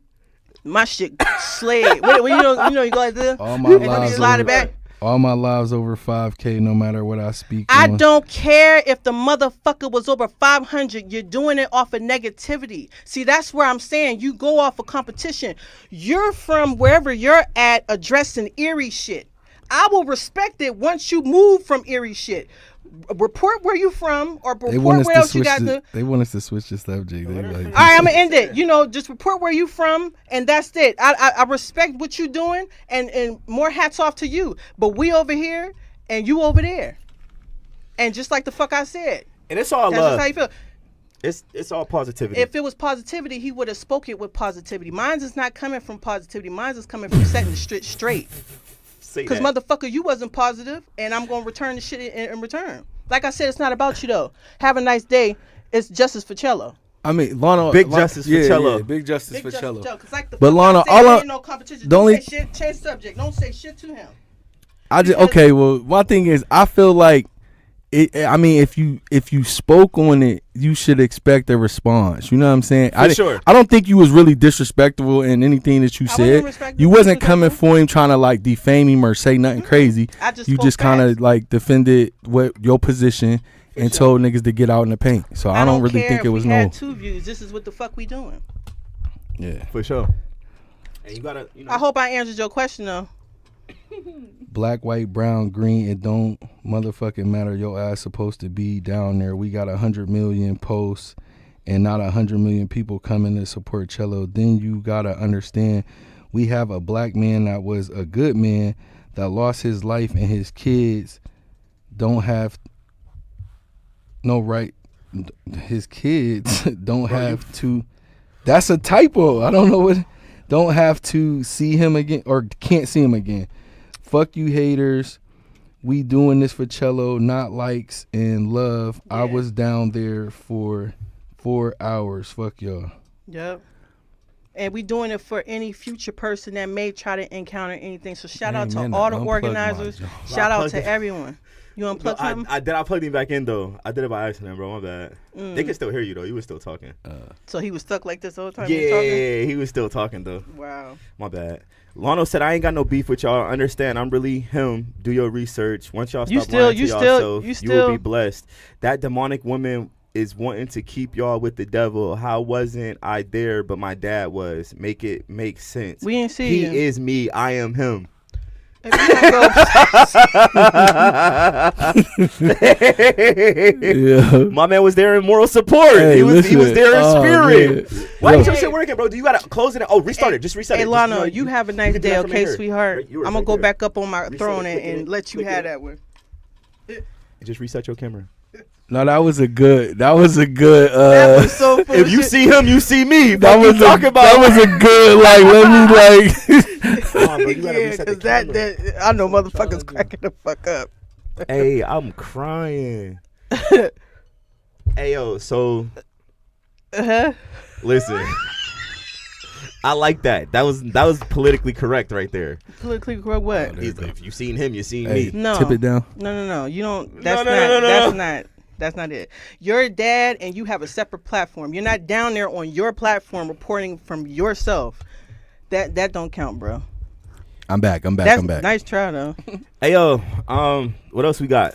My shit slayed. When you know you go like this. All my and then lives you slide over, it back. all my lives over 5K, no matter what I speak I on. don't care if the motherfucker was over 500. You're doing it off of negativity. See, that's where I'm saying you go off of competition. You're from wherever you're at addressing eerie shit. I will respect it once you move from eerie shit. Report where you from, or report where else you got to. They want us to switch the subject. They like, All right, I'm gonna end it. You know, just report where you from, and that's it. I respect what you doing, and more hats off to you. But we over here, and you over there, and just like the fuck I said. And it's all That's love. just how you feel. It's all positivity. If it was positivity, he would have spoke it with positivity. Mine's is not coming from positivity. Mine's is coming from setting the shit straight. Because motherfucker, you wasn't positive, and I'm gonna return the shit in return. Like I said, it's not about you though. Have a nice day. It's justice for Cello. I mean, Lana, Big justice for Cello. Yeah, big justice Big for justice Cello. for Cello. 'Cause like the But fuck Lana, I said, all there I- ain't no competition. the Don't only- say shit. Change subject. Don't say shit to him. Okay. Well, my thing is, I feel like I mean, if you spoke on it, you should expect a response. You know what I'm saying? Sure. I don't think you was really disrespectful in anything that you said. respectful. You wasn't coming for him trying to like defame him or say nothing crazy. I just You spoke just kind facts. of like defended what your position and told niggas to get out in the paint. So I don't really care think if it was we no. had 2 views. This is what the fuck we doing. Yeah. For sure. And you gotta, I hope I answered your question though. Black, white, brown, green, it don't motherfucking matter. Your ass supposed to be down there. We got 100 million posts and not 100 million people coming to support Cello. Then you gotta understand we have a black man that was a good man that lost his life, and his kids don't have no right. His kids don't have to. That's a typo. I don't know what. Don't have to see him again or can't see him again. Fuck you haters. We doing this for Cello, not likes and love. Yeah. I was down there for 4 hours. Fuck y'all. Yep. And we doing it for any future person that may try to encounter anything. So shout out to Amen. all the Unplug organizers. my jaw. Shout out Unplug to it. everyone. You unplug something? I plugged him back in though. I did it by accident, bro. My bad. They can still hear you though. You were still talking. So he was stuck like this the whole time he was talking? Yeah, he was still talking though. Wow. My bad. Lano said, I ain't got no beef with y'all. Understand, I'm really him. Do your research. Once y'all stop lying to yourself, you will be blessed. That demonic woman is wanting to keep y'all with the devil. How wasn't I there, but my dad was? Make it make sense. We ain't see He you. is me. I am him. If you don't go, Yeah. My man was there in moral support. Hey, he was listen. there in Oh, spirit. man. Why Yo. ain't your shit working, bro? Do you gotta close it? Oh, restart it. Just reset hey it. Lana, you have a nice can do day, that from okay, here. sweetheart? You were I'm gonna right go there. back up on my Reset throne it, click and it, let you click have it. that one. Just reset your camera. No, that was a good. That was a good. That was so full If of you shit. see him, you see me. that What was you talking about? That was a good. Like, let me like. Come on, bro, you gotta Yeah, reset the because that, camera. that I know motherfuckers cracking the fuck up. Hey, I'm crying. Hey, yo, so Uh-huh. listen. I like that. That was politically correct right there. Politically correct what? If you seen him, you seen Hey, me. No. tip it down. No. You don't. That's no, not. no, no, That's no. not. That's not it. You're a dad, and you have a separate platform. You're not down there on your platform reporting from yourself. That don't count, bro. I'm back. That's I'm back. nice try though. Hey, yo, what else we got?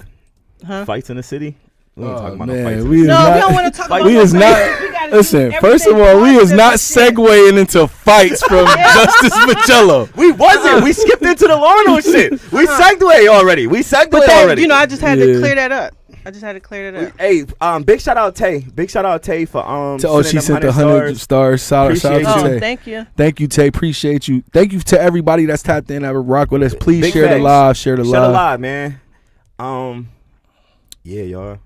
Huh? Fights in the city? We ain't Oh, talking about man, no fights. in we the is city. No, not- we don't want to talk about. We no is fights. not. We gotta Listen, keep first of everything all, we is positive not and shit. segueing into fights from Justice Pacello. We wasn't. We skipped into the Lorno shit. We segued already. We segued But that, already. you know, I just had Yeah. to clear that up. Hey, big shout out Tay. Big shout out Tay for Oh, she sent the 100 stars. Shout out Appreciate to Oh, Tay. thank you. Thank you, Tay. Appreciate you. Thank you to everybody that's tapped in that would rock with us. Please Big share the facts. live. Share the Share the live. live, man. Yeah, y'all.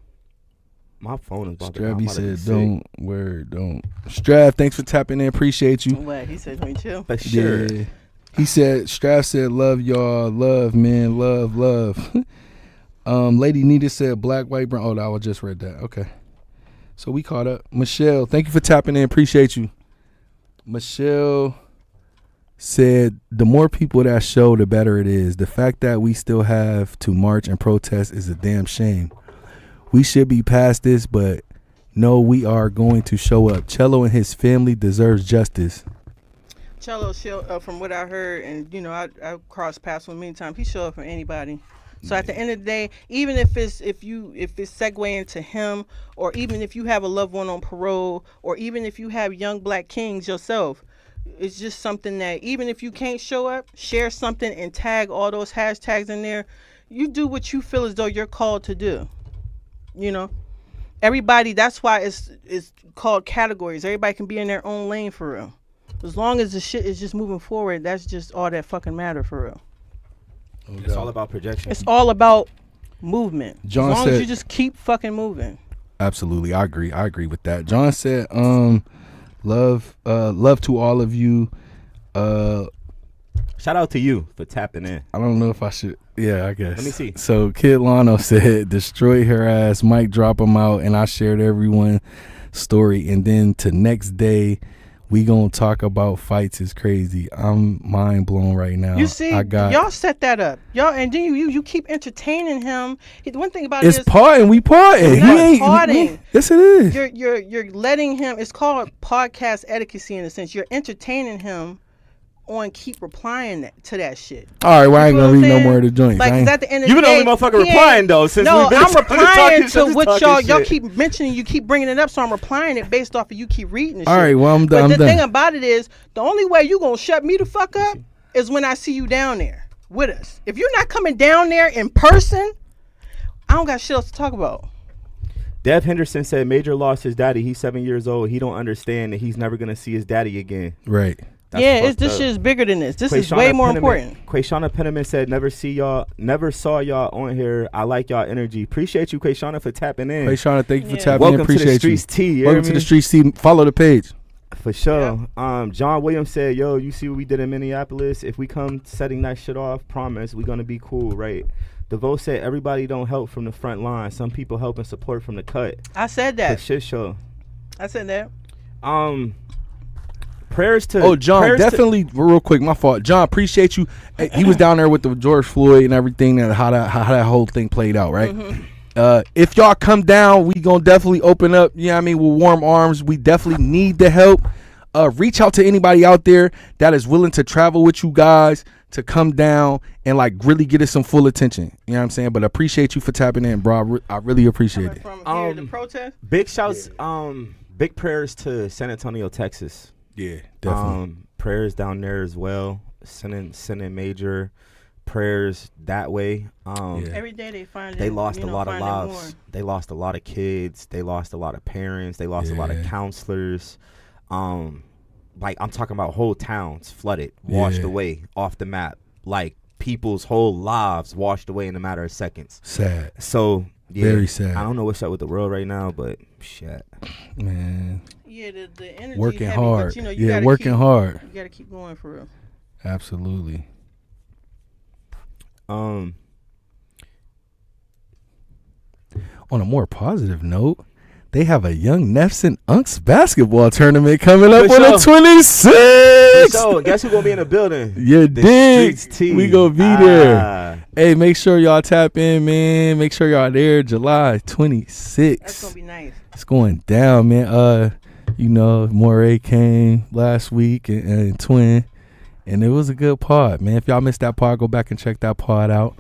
My phone is about to. I'm Stravy about to be said, sick. don't. Strav, thanks for tapping in. Appreciate you. What he said, "Don't you chill." For sure. Yeah. He said, Strav said, love y'all. Love, man. Love. Lady Nita said, black, white, brown. Oh, I just read that. Okay. So we caught up. Michelle, thank you for tapping in. Appreciate you. Michelle said, the more people that show, the better it is. The fact that we still have to march and protest is a damn shame. We should be past this, but no, we are going to show up. Cello and his family deserves justice. Cello, from what I heard, and you know, I crossed paths with him many times. He show up for anybody. So at the end of the day, even if it's segue into him, or even if you have a loved one on parole, or even if you have young black kings yourself, it's just something that even if you can't show up, share something and tag all those hashtags in there. You do what you feel as though you're called to do. You know, everybody. That's why it's called categories. Everybody can be in their own lane for real. As long as the shit is just moving forward, that's just all that fucking matter for real. It's all about projection. It's all about movement. John as long said- as you just keep fucking moving. Absolutely, I agree with that. John said, love to all of you. Shout out to you for tapping in. I don't know if I should. Yeah, I guess. Let me see. So Kid Lano said, destroy her ass. Mike drop him out, and I shared everyone's story. And then to next day, we gonna talk about fights is crazy. I'm mind blown right now. You see, y'all set that up. Y'all, and then you keep entertaining him. One thing about it's it is parting. We parting. It's not parting. Yes, it is. you're letting him. It's called podcast etiquette in a sense. You're entertaining him on keep replying to that shit. All right, well, I ain't You know gonna what read I'm no saying? more of the joints. Like, I 'cause ain't- at the end of You the been the day, only motherfucker he ain't- replying, though, since no, we've been I'm replying talking- to just what talking y'all shit. keep mentioning. You keep bringing it up, so I'm replying it based off of you keep reading the All shit. right, well, I'm But done. the thing about it is, the only way you gonna shut me the fuck up is when I see you down there with us. If you're not coming down there in person, I don't got shit else to talk about. Dev Henderson said Major lost his daddy. He's 7 years old. He don't understand that he's never gonna see his daddy again. Right. That's Yeah, fucked this up. shit is bigger than this. This is Quayshana way more Penniman- important. Quayshana Penniman said, never saw y'all on here. I like y'all energy. Appreciate you, Quayshana, for tapping in. Hey, Shauna, thank you for Yeah. tapping in. Welcome to the Appreciate Streets you. T. You Welcome hear to the me? Streets T. Follow the page. For sure. John Williams said, yo, you see what we did in Minneapolis? If we come setting that shit off, promise, we're going to be cool, right? DeVoe said, everybody don't help from the front line. Some people help and support from the cut. I said For that. shit show. I said that. Prayers to... Oh, John, prayers to- definitely, real quick, my fault. John, appreciate you. Hey, he was down there with the George Floyd and everything, and how that whole thing played out, right? If y'all come down, we gonna definitely open up, you know what I mean, with warm arms. We definitely need the help. Reach out to anybody out there that is willing to travel with you guys to come down and like really get us some full attention. You know what I'm saying? But appreciate you for tapping in, bro. I really appreciate it. From here to protest. Big shouts, big prayers to San Antonio, Texas. Yeah, definitely. Prayers down there as well. Sending major prayers that way. Yeah. Every day they find They it, lost you a know, lot of find it lives. more. They lost a lot of kids. They lost a lot of parents. They lost a lot of Yeah. counselors. Like I'm talking about whole towns flooded, washed Yeah. away off the map. Like people's whole lives washed away in a matter of seconds. Sad, So yeah, very sad. I don't know what's up with the world right now, but shit. Man, Yeah, the energy working heavy, hard. But, you know, you Yeah, gotta working keep, hard. You gotta keep going for real. Absolutely. Um, On a more positive note, they have a Young Nefs and Unks basketball tournament coming up For on the sure. 26th. so guess who's gonna be in the building? You The dig? Streets team. We gonna be there. Hey, make sure y'all tap in, man. Make sure y'all there July 26th. That's gonna be nice. It's going down, man. You know, Moray came last week and Twin, and it was a good pod, man. If y'all missed that pod, go back and check that pod out.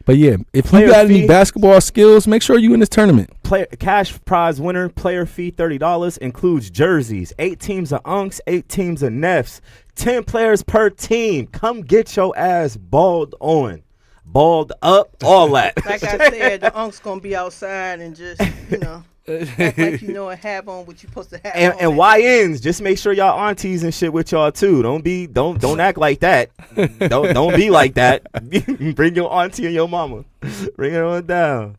But yeah, if Player you got any fee. basketball skills, make sure you in this tournament. Cash prize winner, player fee $30, includes jerseys, 8 teams of Unks, 8 teams of Nefs, 10 players per team. Come get your ass balled on, balled up, all that. Like I said, the unc's gonna be outside and just, you know, act like you know and have on what you supposed to have on. And YNs, just make sure y'all aunties and shit with y'all too. Don't act like that. don't be like that. Bring your auntie and your mama. Bring it on down.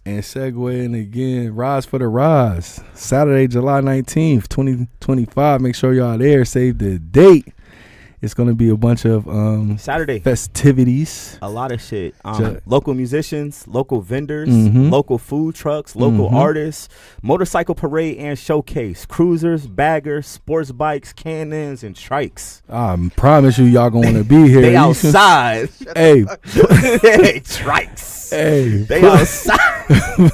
And segueing again, Rise for the Rise. Saturday, July 19th, 2025. Make sure y'all there. Save the date. It's going to be a bunch of Saturday. festivities. A lot of shit. Ju- Local musicians, local vendors, Mhm. local food trucks, local Mhm. artists, motorcycle parade and showcase, cruisers, baggers, sports bikes, cannons, and trikes. I promise you, y'all going to want to be here. They You- outside. Hey, Trikes. hey, They outside.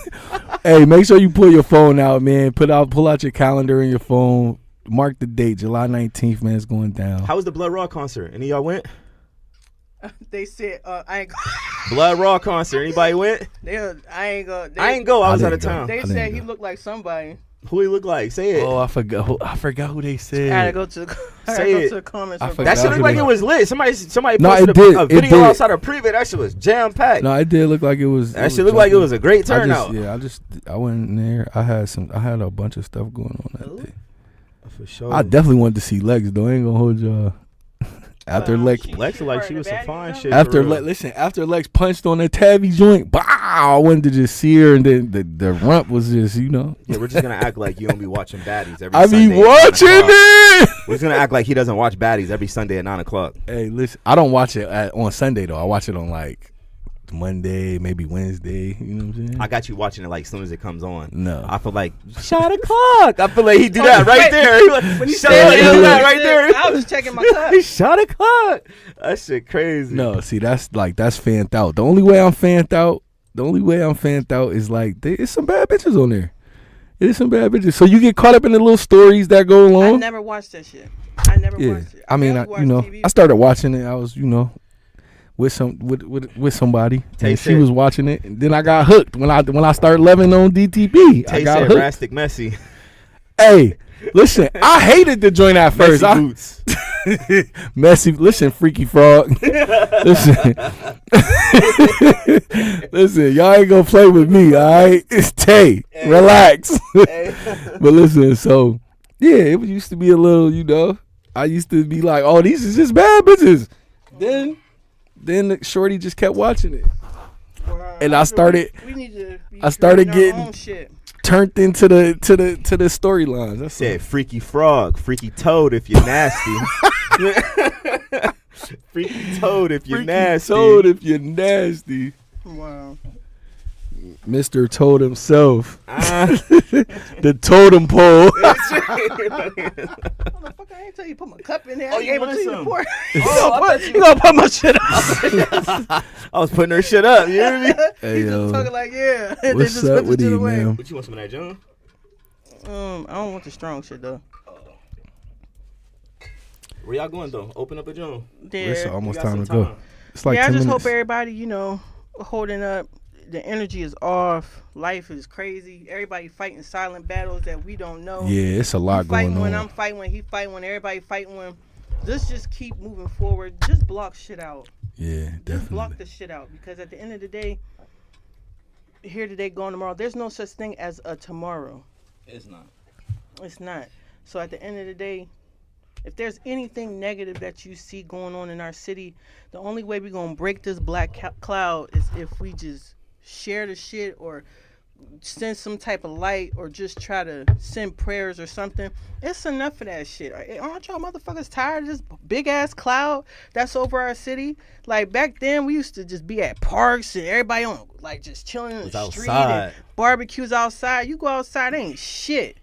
hey, make sure you pull your phone out, man. Pull out your calendar in your phone. Mark the date, July 19th, man. It's going down. How was the Blood Raw concert? Any of y'all went? They said I ain't. Blood Raw concert. Anybody went? I ain't go. I ain't go. I was I out of didn't go. town. They I said didn't he go. looked like somebody. Who he look like? Say it. Oh, I forgot who they said. I gotta go to. I gotta Say go it. to the comments. I and forgot That shit who looked like they- it was lit. Somebody No, posted it did. a It video did. outside of Privet. That shit was jam packed. No, it did look like it was. That shit looked like it was a great turnout. I went in there. I had a bunch of stuff going on that day. For sure. I definitely wanted to see Lex though. I ain't gonna hold y'all. After Lex, Lex looked like she was some fine shit. after for real. after Lex punched on the tabby joint, bow! I wanted to just see her, and then the rump was just, you know. Yeah, we're just gonna act like you don't be watching baddies every I Sunday. be at 9 watching o'clock. it. We're just gonna act like he doesn't watch baddies every Sunday at 9:00. Hey, listen, I don't watch it on Sunday though. I watch it on like Monday, maybe Wednesday. You know what I'm saying? I got you watching it like as soon as it comes on. No. I feel like shot o'clock. I feel like he do that right there. He like, When he shot said he do that I right there. I was just checking my cup. He shot o'clock. That shit crazy. No, see, that's fanned out. The only way I'm fanned out is like it's some bad bitches on there. It is some bad bitches. So you get caught up in the little stories that go I along. never watched that shit. I never Yeah, watched it. I mean, barely you know, watched TV. I started watching it. I was, you know, with somebody, Tay and she said- was watching it, and then I got hooked when I started loving on DTP. I Tay got said hooked. Rastic Messi. Hey, listen, I hated the joint at first. Messi boots. Messy, listen, Freaky Frog. Listen, listen, y'all ain't gonna play with me, all right? It's Tay. Relax. But listen, so yeah, it used to be a little, you know, I used to be like, oh, these is just bad bitches. Then the shorty just kept watching it, Wow. and I started We need to be I started creating our getting- own shit. turned into the storylines. That's Said freaky frog, freaky toad if you're nasty. Freaky toad if you're nasty. Toad if you're nasty. Wow. Mr. Toad himself. Ah. The totem pole. Motherfucker, I ain't tell you to put my cup in there. Oh, I you gave it want to you some? before. Oh, You gonna put my shit up. I was putting her shit up. You hear me? Hey, He yo. just talking like, yeah. They What's just up whipped with the shit you, away. man? What you want some of that, John? I don't want the strong shit though. Where y'all going though? Open up a John. It's There. almost We got time to some go. It's like Yeah, I 10 just minutes. hope everybody, you know, holding up. The energy is off. Life is crazy. Everybody fighting silent battles that we don't know. Yeah, it's a lot You fighting going when on. I'm fighting when he fighting when everybody fighting when. let's just keep moving forward. Just block shit out. Yeah, Just block definitely. the shit out, because at the end of the day, here today, gone tomorrow. There's no such thing as a tomorrow. It's not. It's not. So at the end of the day, if there's anything negative that you see going on in our city, the only way we're going to break this black cloud is if we just share the shit or send some type of light or just try to send prayers or something. It's enough of that shit. Aren't y'all motherfuckers tired of this big ass cloud that's over our city? Like back then we used to just be at parks and everybody on like just chilling in the street and barbecues outside. You go outside, ain't shit.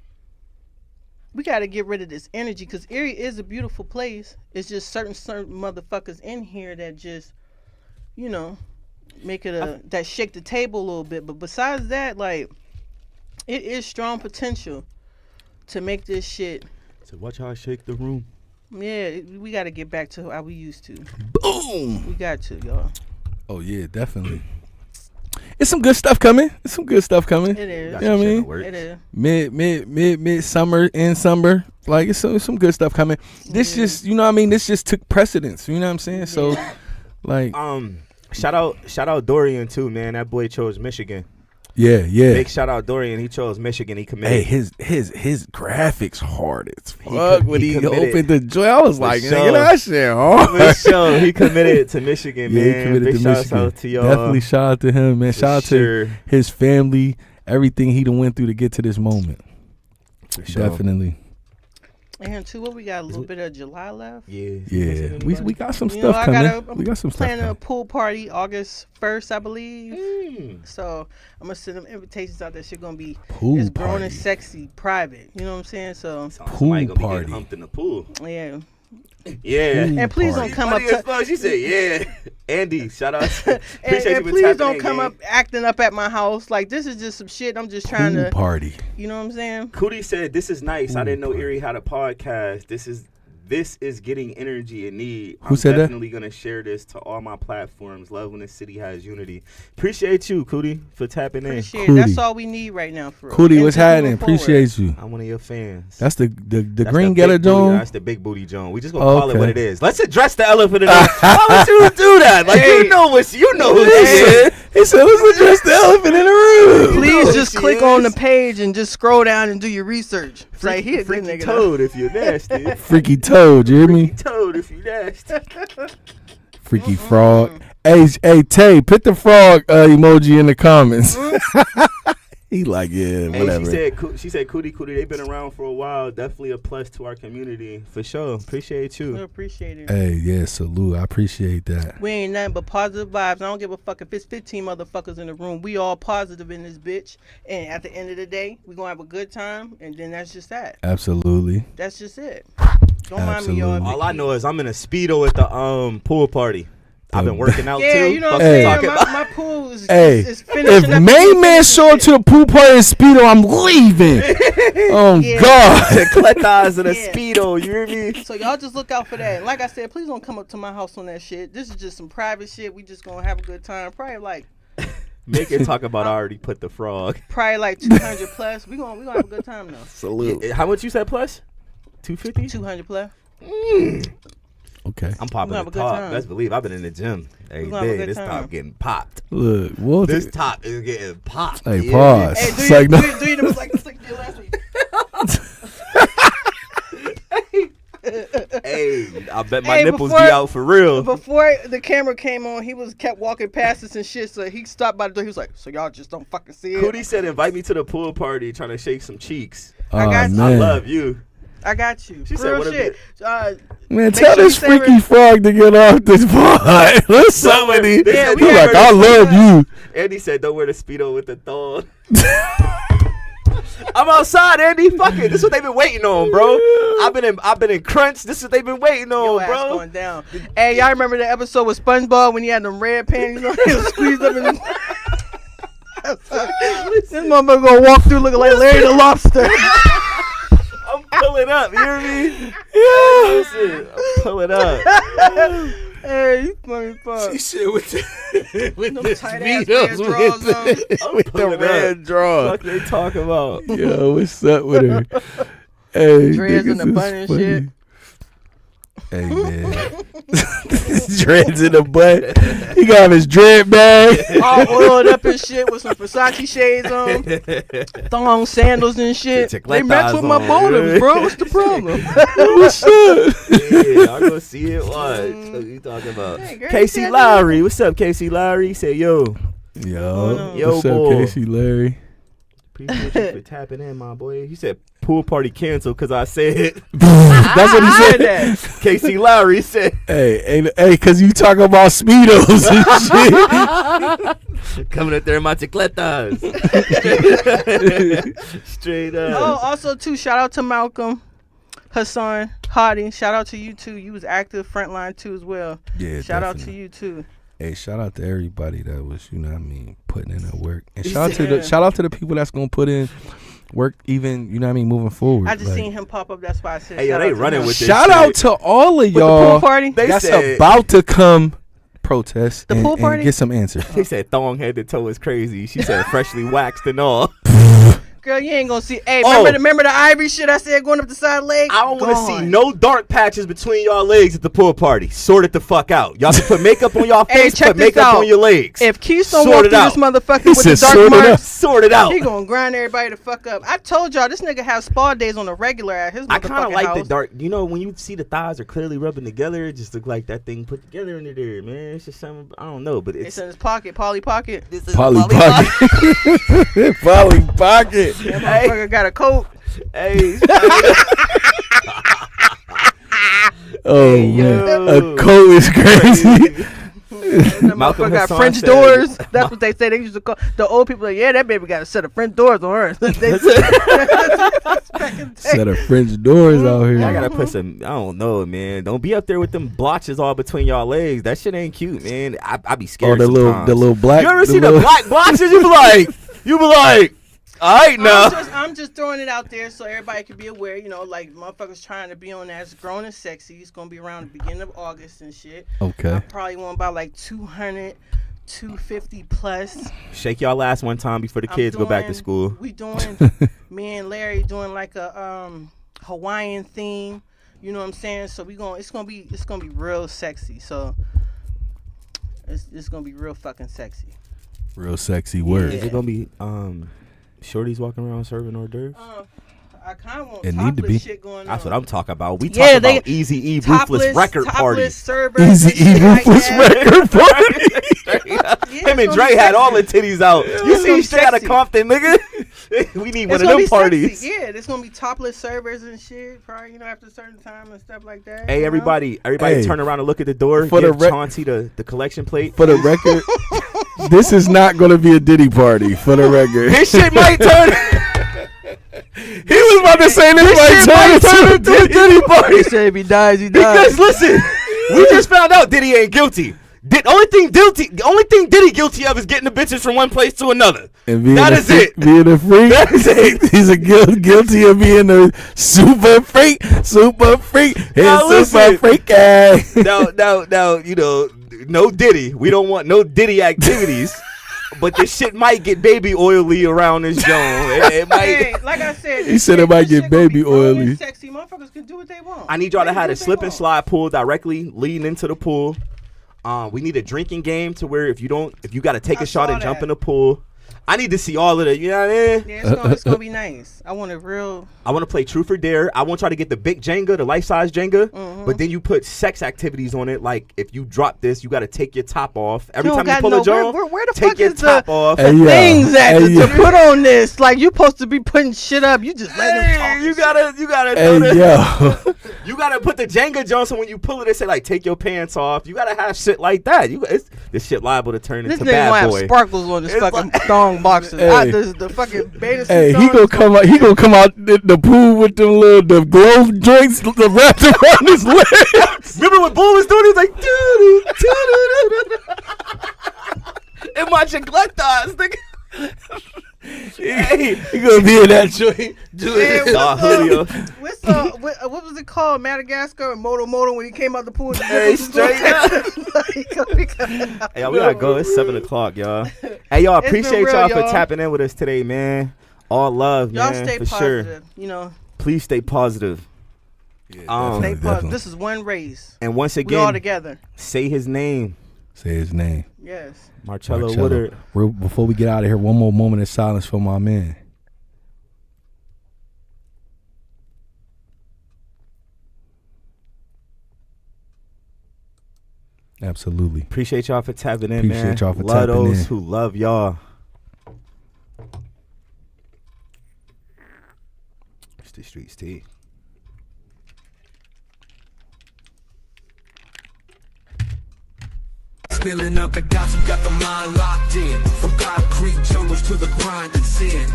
We got to get rid of this energy, because Erie is a beautiful place. It's just certain motherfuckers in here that just, you know, make it that shake the table a little bit. But besides that, like, it is strong potential to make this shit. So watch how I shake the room. Yeah, we got to get back to how we used to. Boom. We got to, y'all. Oh yeah, definitely. It's some good stuff coming. It's some good stuff coming. It is. You know what I mean? It is. Mid summer, in summer. Like it's some good stuff coming. This just, you know what I mean? This just took precedence. You know what I'm saying? So, like, shout out Dorian too, man. That boy chose Michigan. yeah. Big shout out Dorian. He chose Michigan. He Hey, committed. his graphics hard as fuck when he committed. opened the joint. I was like, sure. nigga, that shit hard. For sure, he committed to Michigan, Yeah, man. he committed Big to shout Michigan. out to y'all. Definitely shout out to him, man. For Shout out sure. to his family, everything he done went through to get to this moment. For sure. Definitely. And too, what we got? A little bit of July left. Yeah. We got some You know, stuff coming. We got some stuff planning a coming. pool party August 1st, I believe. Mm. So I'm gonna send them invitations out. That shit gonna be Pool it's grown party. and sexy, private. You know what I'm saying? So Somebody gonna be party. getting humped in the pool. yeah. Yeah. Pool And please party. don't come up. Funny as fuck. She said, "Yeah." Andy, shout out. And Appreciate you for please tapping don't in, come gang. up acting up at my house. Like this is just some shit. I'm just trying Pool to. party. You know what I'm saying? Cootie said, "This is nice. I Ooh, didn't know boy. Erie had a podcast. This is getting energy in need. Who said that? I'm definitely gonna share this to all my platforms. Love when the city has unity. Appreciate you, Cootie, for tapping in. Appreciate it. Cootie. That's all we need right now. For real. Cootie, And what's just moving happening? forward. Appreciate you. I'm one of your fans. That's the That's green the getter big booty- Joan. That's the big booty Joan. We just gonna call it what it Okay. is. Let's address the elephant in the room. Why would you do that? Like you know who this is. He said, let's address the elephant in the room. Please know just she click is. on the page and just scroll down and do your research. It's like he a good Freaky nigga. Toad if you're nasty. Freaky toad, you hear me? Freaky Toad if you nasty. Freaky frog. Hey, Tay, put the frog emoji in the comments. He like, yeah, Hey, whatever. she said, Cootie, they've been around for a while. Definitely a plus to our community. For sure. Appreciate We you. appreciate it. Hey, yeah, salute. I appreciate that. We ain't nothing but positive vibes. I don't give a fuck if it's 15 motherfuckers in the room. We all positive in this bitch. And at the end of the day, we gonna have a good time. And then that's just that. Absolutely. That's just it. Don't mind me, y'all. Absolutely. All I know is I'm in a Speedo at the pool party. I've been working out Yeah, too. you know what Fuck I'm you saying? talking about. My pool is, Hey, is finishing if up. main man show up to the pool party in Speedo, I'm leaving. Oh, Yeah. God. The cletas and a Yeah. Speedo, you hear me? So y'all just look out for that. And like I said, please don't come up to my house on that shit. This is just some private shit. We just gonna have a good time. Probably like Make it talk about I already put the frog. 200 plus. We gonna have a good time though. Salute. How much you said plus? 250? 200 plus. Okay. I'm popping We have the a good top. time. Best believe I've been in the gym every We gonna have a day. good This time. top getting popped. Look, what? This top is getting popped. Hey, Yeah. pause. Hey, It's like, no. do you like you did last week? Hey, I bet my Hey, nipples before- be out for real. Before the camera came on, he kept walking past us and shit. So he stopped by the door. He was like, "So y'all just don't fucking see it." Cootie said, invite me to the pool party, trying to shake some cheeks. I Oh, got you. I man. love you. I got you. She For said, real what if shit. Man, Make tell sure this you say freaky frog to get off this pod. There's so many. They said, He's "Don't like, wear I the love Speedo." you. Andy said, don't wear the Speedo with the thong. I'm outside, Andy. Fuck it. This is what they've been waiting on, bro. I've been in crunch. This is what they've been waiting on, Your ass bro. going down. Hey, y'all remember the episode with SpongeBob when he had them red panties on? He was squeezed up in the... This motherfucker gonna walk through looking like Larry the Lobster. I'm pulling up. You hear me? Yeah. Listen, I'm pulling up. Hey, you funny fuck. Shit with Them tight ass red drawers on. I'm pulling up. draw. What they talk about? Yo, what's up with her? Hey, Dreads in niggas the is bun and funny. shit. Hey man, dreads in the butt. He got his dread bag. All oiled up and shit with some Versace shades on, thong sandals and shit. They match with my bottoms, bro. What's the problem? What's up? Yeah, I'm gonna see it. What you talking about? Hey, girl, Casey you said Lowry. What's up, Casey Lowry? He said, yo. Yo, Yo, what's up, boy. Casey Larry? Appreciate you for tapping in, my boy. He said pool party canceled because I said. That's what he I said. heard that. Casey Lowry said. Hey, cause you talking about speedos and shit. Coming up there in my chicletas. Straight Oh, up. also too, shout out to Malcolm, Hassan, Hadi. Shout out to you too. You was active frontline too as well. Yeah, Shout out to definitely. you too. Hey, shout out to everybody that was, you know what I mean, putting in the work. And He shout out to the people that's gonna put in work even, you know what I mean, moving forward. I just Like, seen him pop up. That's why I said. Hey, yo, shout they out to running him. with this shout shit. out to all of the pool y'all party. They that's said, about to come protest The and, pool and party? get some answers. They said thong head to toe is crazy. She said freshly waxed and all. Girl, you ain't gonna see. Hey, Oh. remember the ivory shit I said going up the side leg? I don't want to see Gone. no dark patches between y'all legs at the pool party. Sort it the fuck out. Y'all can put makeup on y'all Hey, face, check put this makeup out. on your legs. If Keystone Sort walked it through out. this motherfucker He with the said dark sort it marks, out. Sort it out. he gonna grind everybody the fuck up. I told y'all this nigga have spa days on the regular at his motherfucking I kind of like house. the dark. You know, when you see the thighs are clearly rubbing together, it just look like that thing put together in there, man. It's just something, I don't know, but It's it's. in his pocket, Polly Pocket. This is Polly Polly Pocket. Polly Pocket. That motherfucker got a coat. Hey, Oh Hey, man, yo. a coat is crazy. That Malcolm motherfucker got Hassan French said- doors. That's what they say. They used to call the old people. Like, yeah, that baby got a set of French doors on her. Back in the day. Set of French doors out here. I gotta put some. I don't know, man. Don't be up there with them blotches all between y'all legs. That shit ain't cute, man. I be Oh, scared. the sometimes. little black. You ever see the little- black blotches? You be like, all right now. I'm just throwing it out there so everybody can be aware. You know, like motherfuckers trying to be on That's Grown and Sexy. It's gonna be around the beginning of August and shit. I Okay. probably want about like 200, 250 plus. Shake y'all last one time before the I'm kids go back to doing- school. We doing me and Larry doing like a Hawaiian theme. You know what I'm saying? So it's gonna be real sexy. So it's gonna be real fucking sexy. Real sexy word. Is it gonna be shorties walking around serving hors d'oeuvres? I kind of want It need to topless be. shit going on. That's what I'm talking about. We Yeah, talk they- about Easy E Ruthless record party. servers, Easy and shit E like Ruthless that. record party. Yeah, Him it's and gonna Dre be had all the sexy. titties out. You It's gonna see be straight out of sexy. Compton, nigga. We need one It's of gonna them be parties. sexy. Yeah, there's gonna be topless servers and shit. Probably after a certain time and stuff like that. Hey, you know? everybody Hey. turn around and look at the door. For the Give rec- Chauncey the collection plate. For the record, this is not going to be a Diddy party. For the record, This shit might turn. he was about to say this might turn into a Diddy party. He said if he dies, he Because listen, we just found out Diddy ain't guilty. Only thing Diddy guilty of is getting the bitches from one place to another. And being That a is freak- it. Being a freak. That is it. He's guilty of being a super freak. Super freak. Now He's super listen. freak guy. Now, you know, no Diddy. We don't want no Diddy activities. But this shit might get baby oily around this joint. It might. Hey, like I said, He said it might get baby oily. Sexy motherfuckers can do what they want. I need y'all to They can have do a what they slip and want. slide pool directly leading into the pool. We need a drinking game to where if you got to take I a shot saw and jump that. in the pool. I need to see all of it. You know what I mean? Yeah, it's gonna be nice. I want a real. I want to play Truth or Dare. I want y'all to get the big Jenga, the life-size Jenga, Mm-hmm. but then you put sex activities on it. Like if you drop this, you got to take your top off. Every You don't time you got pull no- a jaw, where the take fuck your is top the- off. Hey, yeah. Things that Hey, to yeah. put on this, like you supposed to be putting shit up. You just let them talk. You gotta throw Hey, the- yo. You gotta put the Jenga Johnson when you pull it. They say like take your pants off. You gotta have shit like that. This shit liable to turn This into nigga gonna bad have boy. sparkles on his It's fucking like- thong boxes. Hey. The fucking beta suit Hey, he thongs. gonna come out. He gonna come out the pool with the glow joints wrapped around his legs. Remember what Bull was doing? He was like, doo doo doo. In my chicletas, nigga. Hey, He gonna be in that joint. Yeah, Nah, Julio. what was it called? Madagascar and Moto when he came out the pool. Hey, straight up. Hey, we gotta go. It's 7:00, y'all. Hey, y'all, It's been appreciate real, y'all for y'all. tapping in with us today, man. All love, Y'all man, stay for positive. sure. You know, Please stay positive. Stay Definitely, positive. definitely. This is one race. And once We all again, together. say his name, Say his name. Yes. Marcello Marcello. Woodard. Before we get out of here, one more moment of silence for my man. Absolutely. Appreciate y'all for tapping in, man. Appreciate y'all for love tapping those in. who love y'all. It's the streets, T. Spilling up the gossip, got the mind locked in. From God Creek jungles to the grind and sin.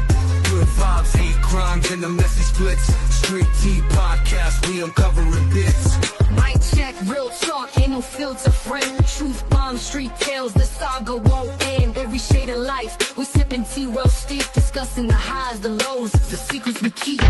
Good vibes, hate crimes, and the messy splits. Street T podcast, we uncovering bits. Mic check, real talk, ain't no filter, friend. Truth bomb, street tales, the saga won't end. Every shade of life, we sipping tea, real steep, discussing the highs, the lows, the secrets we keep.